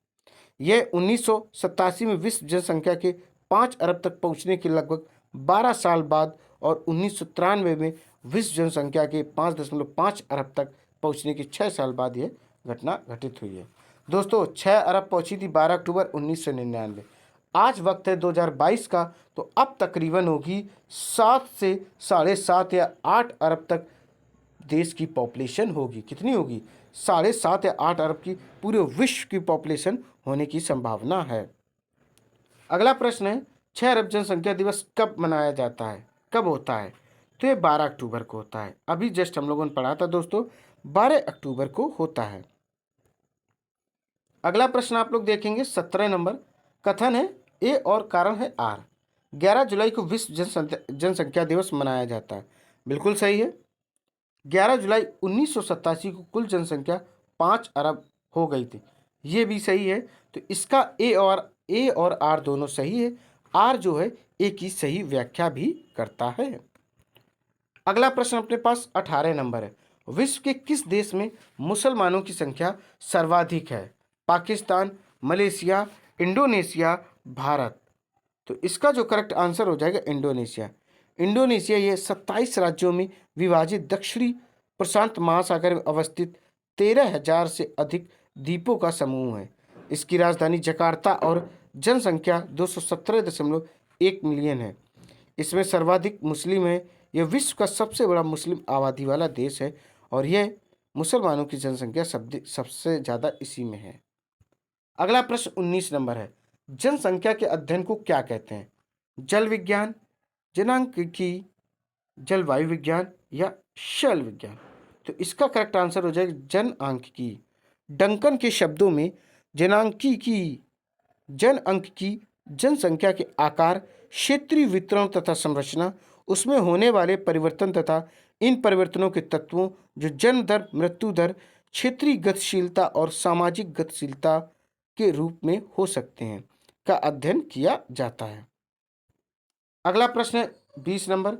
यह 1987 में विश्व जनसंख्या के 5 अरब तक पहुंचने के लगभग 12 साल बाद और 1993 में विश्व जनसंख्या के 5.5 अरब तक पहुंचने के 6 साल बाद यह घटना घटित हुई है। दोस्तों 6 अरब पहुंची थी 12 अक्टूबर 1999। आज वक्त है 2022 का, तो अब तकरीबन होगी 7 से 7.5 या 8 अरब तक देश की पॉपुलेशन होगी। कितनी होगी? 7.5 या 8 अरब की पूरे विश्व की पॉपुलेशन होने की संभावना है। अगला प्रश्न है 6 अरब जनसंख्या दिवस कब मनाया जाता है, कब होता है? तो ये 12 अक्टूबर को होता है। अभी जस्ट हम लोगों ने पढ़ा था दोस्तों, 12 अक्टूबर को होता है। अगला प्रश्न आप लोग देखेंगे 17 नंबर। कथन है ए और कारण है आर। 11 जुलाई को विश्व जनसंख्या दिवस मनाया जाता है। बिल्कुल सही है। 11 जुलाई 1987 को कुल जनसंख्या 5 अरब हो गई थी। ये भी सही है। तो इसका ए और आर दोनों सही है। आर जो है ए की सही व्याख्या भी करता है। अगला प्रश्न अपने पास 18 नंबर है। विश्व के किस देश में मुसलमानों की संख्या सर्वाधिक है? Pakistan, Malaysia, Indonesia, Bharat. तो इसका जो करेक्ट आंसर हो जाएगा इंडोनेशिया। इंडोनेशिया ये 27 राज्यों में विभाजित दक्षिणी प्रशांत महासागर में अवस्थित 13,000 से अधिक द्वीपों का समूह है। इसकी राजधानी जकार्ता और जनसंख्या 217.1 मिलियन है। इसमें सर्वाधिक मुस्लिम है। यह विश्व का सबसे बड़ा मुस्लिम आबादी वाला देश है और यह मुसलमानों की जनसंख्या सबसे ज़्यादा इसी में है। अगला प्रश्न 19 नंबर है, जनसंख्या के अध्ययन को क्या कहते हैं? जल विज्ञान, जनांकिकी, जलवायु विज्ञान या शैल विज्ञान? तो इसका करेक्ट आंसर हो जाएगा जनांकिकी। डंकन के शब्दों में जनआंकिकी जनसंख्या के आकार, क्षेत्रीय वितरण तथा संरचना, उसमें होने वाले परिवर्तन तथा इन परिवर्तनों के तत्वों जो जन्म दर, मृत्यु दर, क्षेत्रीय गतिशीलता और सामाजिक गतिशीलता के रूप में हो सकते हैं का अध्ययन किया जाता है। अगला प्रश्न है 20 नंबर,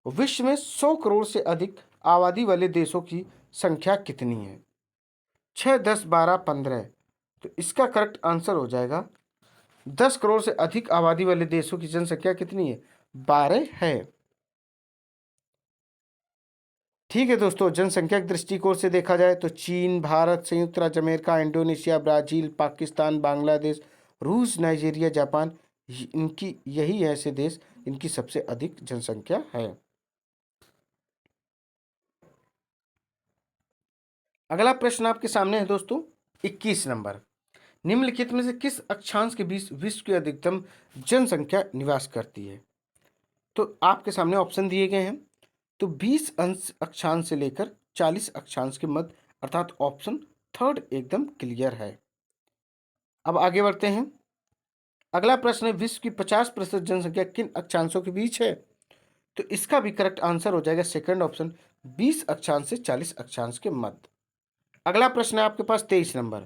विश्व में 100 करोड़ से अधिक आबादी वाले देशों की संख्या कितनी है? 6, 10, 12, 15। तो इसका करेक्ट आंसर हो जाएगा 10 करोड़ से अधिक आबादी वाले देशों की जनसंख्या कितनी है? 12 है। ठीक है दोस्तों, जनसंख्या के दृष्टिकोण से देखा जाए तो चीन, भारत, संयुक्त राज्य America, Indonesia, Brazil, Pakistan, Bangladesh, रूस, नाइजीरिया, जापान, इनकी यही ऐसे देश इनकी सबसे अधिक जनसंख्या है। अगला प्रश्न आपके सामने है दोस्तों 21 नंबर, निम्नलिखित में से किस अक्षांश के बीच विश्व की अधिकतम जनसंख्या निवास करती है? तो आपके सामने ऑप्शन दिए गए हैं। तो 20 अंश अक्षांश से लेकर 40 अक्षांश के मध्य, अर्थात ऑप्शन थर्ड एकदम क्लियर है। अब आगे बढ़ते हैं। अगला प्रश्न है, विश्व की 50% जनसंख्या किन अक्षांशों के बीच है? तो इसका भी करेक्ट आंसर हो जाएगा सेकंड ऑप्शन, 20 अक्षांश से 40 अक्षांश के मध्य। अगला प्रश्न है आपके पास 23 नंबर,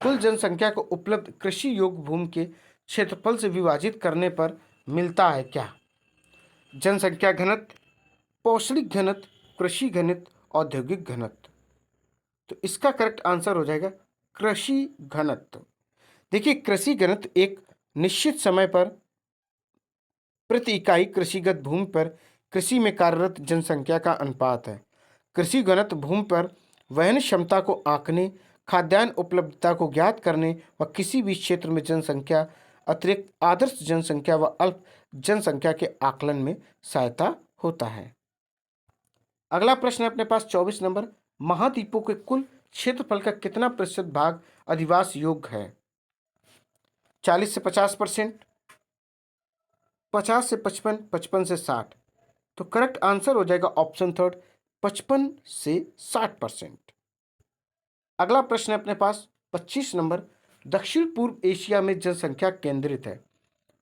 कुल जनसंख्या को उपलब्ध कृषि योग्य भूमि के क्षेत्रफल से विभाजित करने पर मिलता है क्या? जनसंख्या घनत्व, पौष्टिक घनत्व, कृषि घनत्व, औद्योगिक घनत्व? तो इसका करेक्ट आंसर हो जाएगा कृषि घनत्व। देखिए, कृषि घनत्व एक निश्चित समय पर प्रति इकाई कृषिगत भूमि पर कृषि में कार्यरत जनसंख्या का अनुपात है। कृषि घनत्व भूमि पर वहन क्षमता को आंकने, खाद्यान्न उपलब्धता को ज्ञात करने व किसी भी क्षेत्र में जनसंख्या अतिरिक्त आदर्श जनसंख्या व अल्प जनसंख्या के आकलन में सहायता होता है। अगला प्रश्न है अपने पास 24 नंबर, महाद्वीपों के कुल क्षेत्रफल का कितना प्रतिशत भाग अधिवास योग्य है? 40 से 50%, 50 से 55, 55 से 60? तो करेक्ट आंसर हो जाएगा ऑप्शन थर्ड, 55 से 60%। अगला प्रश्न है अपने पास 25 नंबर, दक्षिण पूर्व एशिया में जनसंख्या केंद्रित है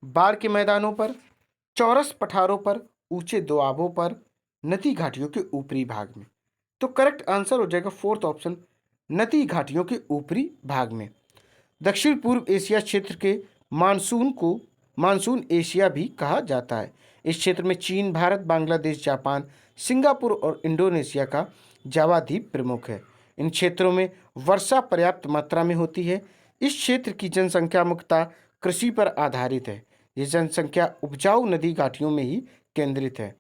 बाढ़ के मैदानों पर, चौरस पठारों पर, ऊंचे दोआबों पर, नदी घाटियों के ऊपरी भाग में? तो करेक्ट आंसर हो जाएगा फोर्थ ऑप्शन, नदी घाटियों के ऊपरी भाग में। दक्षिण पूर्व एशिया क्षेत्र के मानसून को मानसून एशिया भी कहा जाता है। इस क्षेत्र में चीन, भारत, बांग्लादेश, जापान, सिंगापुर और इंडोनेशिया का जावा द्वीप प्रमुख है। इन क्षेत्रों में वर्षा पर्याप्त मात्रा में होती है। इस क्षेत्र की जनसंख्या मुख्यतः कृषि पर आधारित है। ये जनसंख्या उपजाऊ नदी घाटियों में ही केंद्रित है।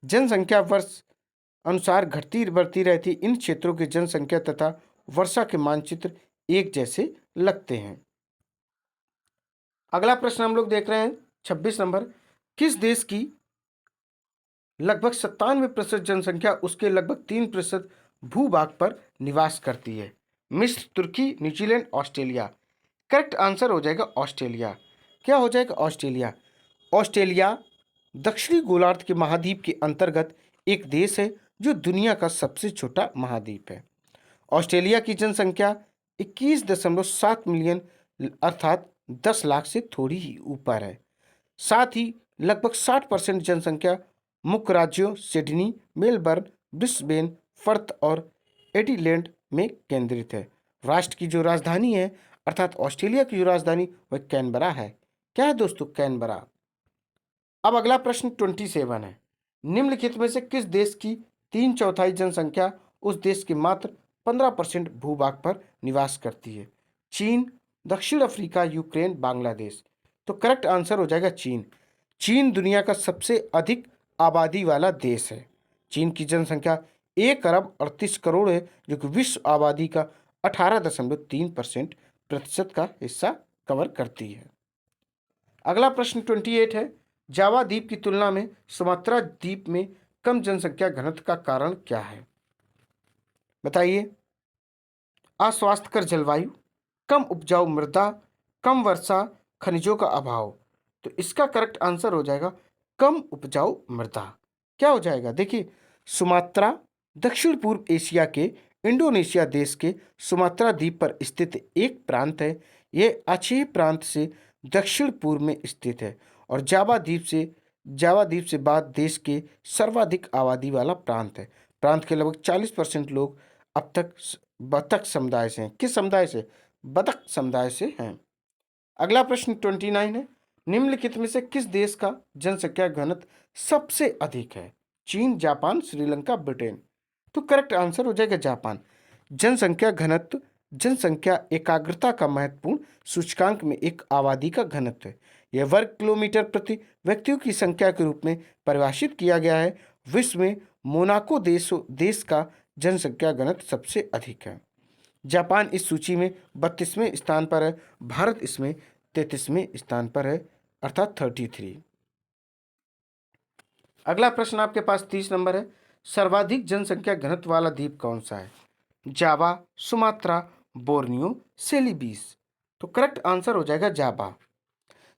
जनसंख्या वर्ष अनुसार घटती बढ़ती रहती इन क्षेत्रों की जनसंख्या तथा वर्षा के मानचित्र एक जैसे लगते हैं। अगला प्रश्न हम लोग देख रहे हैं 26 नंबर, किस देश की लगभग 97% जनसंख्या उसके लगभग 3% भूभाग पर निवास करती है? मिस्र, तुर्की, न्यूजीलैंड, ऑस्ट्रेलिया? करेक्ट आंसर हो जाएगा ऑस्ट्रेलिया। क्या हो जाएगा? ऑस्ट्रेलिया। ऑस्ट्रेलिया दक्षिणी गोलार्ध के महाद्वीप के अंतर्गत एक देश है जो दुनिया का सबसे छोटा महाद्वीप है। ऑस्ट्रेलिया की जनसंख्या 21.7 मिलियन अर्थात 10 लाख से थोड़ी ही ऊपर है। साथ ही लगभग 60% जनसंख्या मुख्य राज्यों सिडनी, मेलबर्न, ब्रिस्बेन, पर्थ और एडिलेड में केंद्रित है। राष्ट्र की जो राजधानी है अर्थात ऑस्ट्रेलिया की जो राजधानी वह कैनबरा है। क्या है दोस्तों? कैनबरा। अब अगला प्रश्न 27 है, निम्नलिखित में से किस देश की 3/4 जनसंख्या उस देश के मात्र 15% भूभाग पर निवास करती है? चीन, दक्षिण अफ्रीका, यूक्रेन, बांग्लादेश। तो करेक्ट आंसर हो जाएगा चीन। चीन दुनिया का सबसे अधिक आबादी वाला देश है। चीन की जनसंख्या 1 अरब 38 करोड़ है, जो कि विश्व आबादी का 18.3% का हिस्सा कवर करती है। अगला प्रश्न 28 है, जावा द्वीप की तुलना में सुमात्रा द्वीप में कम जनसंख्या घनत्व का कारण क्या है? बताइए। अस्वास्थ्यकर जलवायु, कम उपजाऊ मृदा, कम वर्षा, खनिजों का अभाव। तो इसका करेक्ट आंसर हो जाएगा कम उपजाऊ मृदा। क्या हो जाएगा? देखिए, सुमात्रा दक्षिण पूर्व एशिया के इंडोनेशिया देश के सुमात्रा द्वीप पर स्थित एक प्रांत है। यह अचेह प्रांत से दक्षिण पूर्व में स्थित है और जावा द्वीप से बाद देश के सर्वाधिक आबादी वाला प्रांत है। प्रांत के लगभग 40% लोग अब तक बतख समुदाय से हैं। किस समुदाय से? बतख समुदाय से हैं। अगला प्रश्न 29 है, निम्नलिखित में से किस देश का जनसंख्या घनत्व सबसे अधिक है? चीन, जापान, श्रीलंका, ब्रिटेन। तो करेक्ट आंसर हो जाएगा जापान। जनसंख्या घनत्व जनसंख्या एकाग्रता का महत्वपूर्ण सूचकांक में एक आबादी का घनत्व है। यह वर्ग किलोमीटर प्रति व्यक्तियों की संख्या के रूप में परिभाषित किया गया है। विश्व में मोनाको देश का जनसंख्या घनत्व सबसे अधिक है। जापान इस सूची में 32वें स्थान पर है। भारत इसमें 33वें स्थान पर है, अर्थात 33। अगला प्रश्न आपके पास 30 नंबर है, सर्वाधिक जनसंख्या घनत्व वाला द्वीप कौन सा है? जावा, सुमात्रा, बोर्नियो, सेलिबीस। तो करेक्ट आंसर हो जाएगा जावा।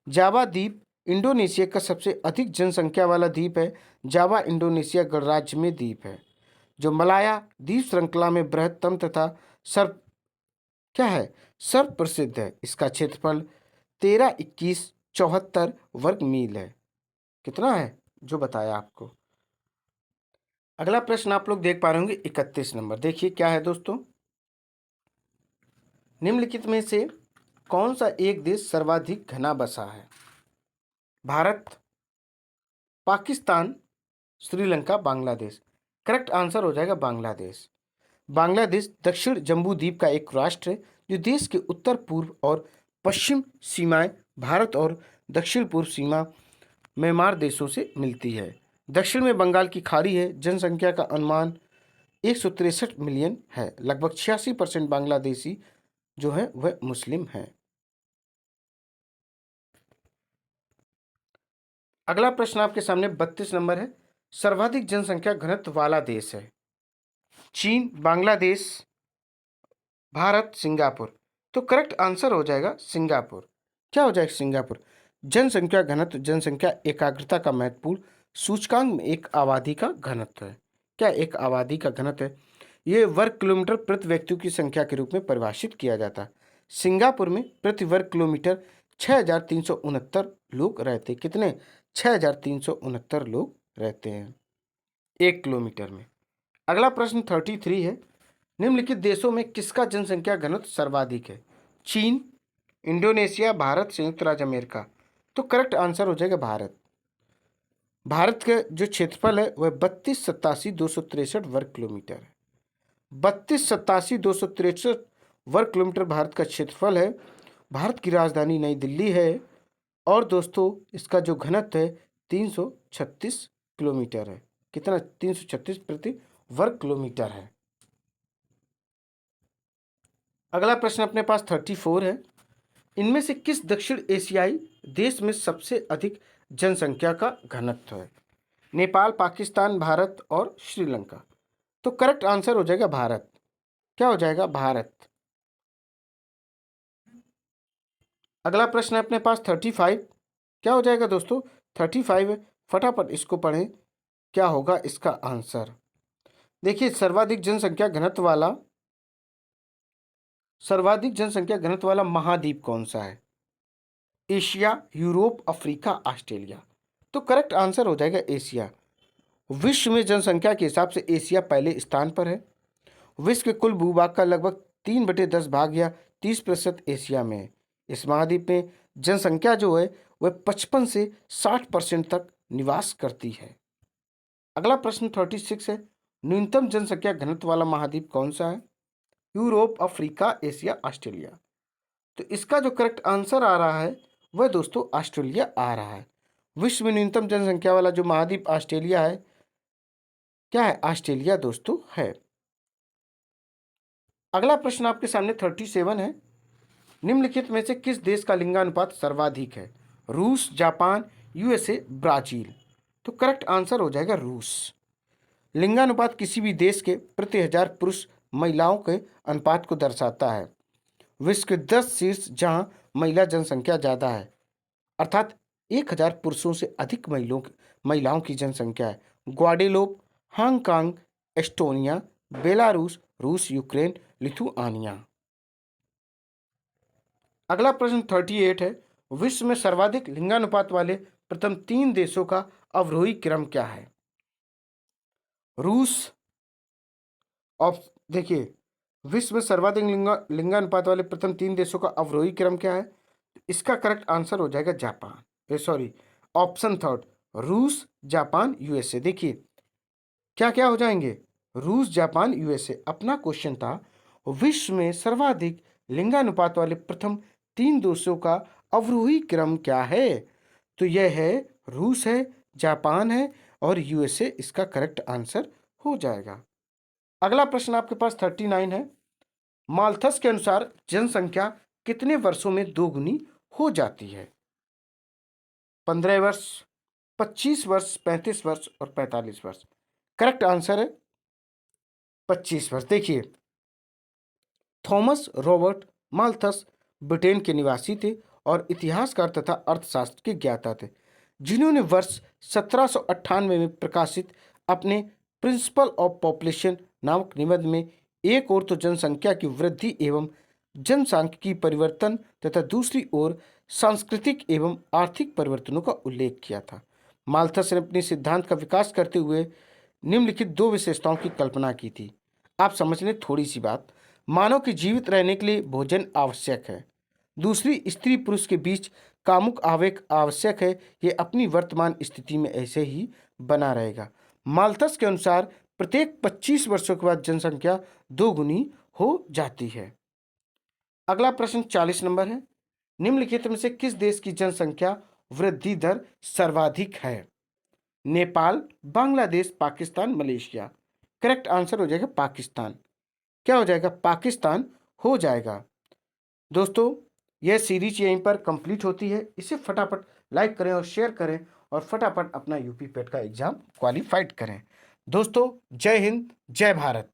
जावा द्वीप इंडोनेशिया का सबसे अधिक जनसंख्या वाला द्वीप है। जावा इंडोनेशिया गणराज्य में द्वीप है, जो मलाया द्वीप श्रृंखला में बृहत्तम तथा सर्व प्रसिद्ध है। इसका क्षेत्रफल 13,21,74 वर्ग मील है। कितना है जो बताया आपको। अगला प्रश्न आप लोग देख पा रहे होंगे 31 नंबर। देखिए क्या है दोस्तों, निम्नलिखित में से कौन सा एक देश सर्वाधिक घना बसा है? भारत, पाकिस्तान, श्रीलंका, बांग्लादेश। करेक्ट आंसर हो जाएगा बांग्लादेश। बांग्लादेश दक्षिण जम्बू द्वीप का एक राष्ट्र है, जो देश के उत्तर पूर्व और पश्चिम सीमाएं भारत और दक्षिण पूर्व सीमा म्यांमार देशों से मिलती है। दक्षिण में बंगाल की खाड़ी है। जनसंख्या का अनुमान 163 मिलियन है। लगभग 86% बांग्लादेशी जो है वह मुस्लिम हैं। अगला प्रश्न आपके सामने 32 नंबर है, सर्वाधिक जनसंख्या घनत्व वाला देश है? चीन, बांग्लादेश, भारत, सिंगापुर। तो करेक्ट आंसर हो जाएगा सिंगापुर। क्या हो जाएगा? सिंगापुर। जनसंख्या घनत्व जनसंख्या एकाग्रता का महत्वपूर्ण सूचकांक में एक आबादी का घनत्व है। क्या एक आबादी का घनत्व है? ये वर्ग किलोमीटर प्रति व्यक्तियों की संख्या के रूप में परिभाषित किया जाता है। सिंगापुर में प्रति वर्ग किलोमीटर 6,369 लोग रहते। कितने? 6,369 लोग रहते हैं 1 किलोमीटर में। अगला प्रश्न 33 है, निम्नलिखित देशों में किसका जनसंख्या घनत्व सर्वाधिक है? चीन, इंडोनेशिया, भारत, संयुक्त राज्य अमेरिका। तो करेक्ट आंसर हो जाएगा भारत। भारत का जो क्षेत्रफल है वह 32,87,263 वर्ग किलोमीटर है। 32,87,263 वर्ग किलोमीटर भारत का क्षेत्रफल है। भारत की राजधानी नई दिल्ली है और दोस्तों इसका जो घनत्व है 336 किलोमीटर है। कितना? 336 प्रति वर्ग किलोमीटर है। अगला प्रश्न अपने पास 34 है, इनमें से किस दक्षिण एशियाई देश में सबसे अधिक जनसंख्या का घनत्व है? नेपाल, पाकिस्तान, भारत और श्रीलंका। तो करेक्ट आंसर हो जाएगा भारत। क्या हो जाएगा? भारत। अगला प्रश्न है अपने पास 35। क्या हो जाएगा दोस्तों? 35 है। फटाफट इसको पढ़ें, क्या होगा इसका आंसर। देखिए, सर्वाधिक जनसंख्या घनत्व वाला महाद्वीप कौन सा है? Asia, Europe, Africa, Australia. तो करेक्ट आंसर हो जाएगा एशिया। विश्व में जनसंख्या के हिसाब से एशिया पहले स्थान पर है। विश्व के कुल भूभाग का लगभग 3/10 भाग या 30% एशिया में है। इस महाद्वीप में जनसंख्या जो है वह 55 से 60% तक निवास करती है। अगला प्रश्न 36 है, न्यूनतम जनसंख्या घनत्व वाला महाद्वीप कौन सा है? Europe, Africa, Asia, Australia. तो इसका जो करेक्ट आंसर आ रहा है वह दोस्तों ऑस्ट्रेलिया आ रहा है। विश्व में न्यूनतम जनसंख्या वाला जो महाद्वीप ऑस्ट्रेलिया है, क्या है? ऑस्ट्रेलिया दोस्तों है। अगला प्रश्न आपके सामने 37 है। निम्नलिखित में से किस देश का लिंगानुपात सर्वाधिक है? रूस, जापान, यूएसए, ब्राजील। तो करेक्ट आंसर हो जाएगा रूस। लिंगानुपात किसी भी देश के प्रति 1000 पुरुष महिलाओं के अनुपात को दर्शाता है। विश्व के 10 शीर्ष जहां महिला जनसंख्या ज़्यादा है, अर्थात 1000 पुरुषों से अधिक महिलाओं की जनसंख्या है। ग्वाडेलोप, हांगकांग, एस्टोनिया, बेलारूस, रूस, यूक्रेन, लिथुआनिया। अगला प्रश्न 38 है। विश्व में सर्वाधिक लिंगानुपात वाले प्रथम 3 देशों का अवरोही क्रम क्या है? रूस देखिए, विश्व में सर्वाधिक लिंगानुपात वाले प्रथम 3 देशों का अवरोही क्रम क्या है? इसका करेक्ट आंसर हो जाएगा जापान, सॉरी, ऑप्शन थर्ड, रूस, जापान, यूएसए। देखिए क्या क्या हो जाएंगे, रूस, जापान, यूएसए। अपना क्वेश्चन था विश्व में सर्वाधिक लिंगानुपात वाले प्रथम 3 देशों का अवरोही क्रम क्या है? तो यह है रूस है, जापान है और यूएसए इसका करेक्ट आंसर हो जाएगा। अगला प्रश्न आपके पास 39 है। माल्थस के अनुसार जनसंख्या कितने वर्षों में दोगुनी हो जाती है? 15 वर्ष, 25 वर्ष, 35 वर्ष और 45 वर्ष। करेक्ट आंसर है 25 वर्ष। देखिए, थॉमस रॉबर्ट माल्थस ब्रिटेन के निवासी थे और इतिहासकार तथा अर्थशास्त्र के ज्ञाता थे, जिन्होंने वर्ष 1798 में प्रकाशित अपने प्रिंसिपल ऑफ पॉपुलेशन नामक निबंध में एक ओर तो जनसंख्या की वृद्धि एवं जनसांख्यिकी परिवर्तन तथा दूसरी ओर सांस्कृतिक एवं आर्थिक परिवर्तनों का उल्लेख किया था। माल्थस ने अपने सिद्धांत का विकास करते हुए निम्नलिखित 2 विशेषताओं की कल्पना की थी। आप समझ लें थोड़ी सी बात। मानव के जीवित रहने के लिए भोजन आवश्यक है। दूसरी, स्त्री पुरुष के बीच कामुक आवेग आवश्यक है। ये अपनी वर्तमान स्थिति में ऐसे ही बना रहेगा। माल्थस के अनुसार प्रत्येक 25 वर्षों के बाद जनसंख्या दोगुनी हो जाती है। अगला प्रश्न 40 नंबर है। निम्नलिखित में से किस देश की जनसंख्या वृद्धि दर सर्वाधिक है? Nepal, Bangladesh, Pakistan, Malaysia. Correct answer हो जाएगा पाकिस्तान। क्या हो जाएगा? पाकिस्तान हो जाएगा। दोस्तों, यह सीरीज यहीं पर कंप्लीट होती है। इसे फटाफट लाइक करें और शेयर करें और फटाफट अपना यूपी पेट का एग्जाम क्वालिफाइड करें। दोस्तों, जय हिंद, जय भारत।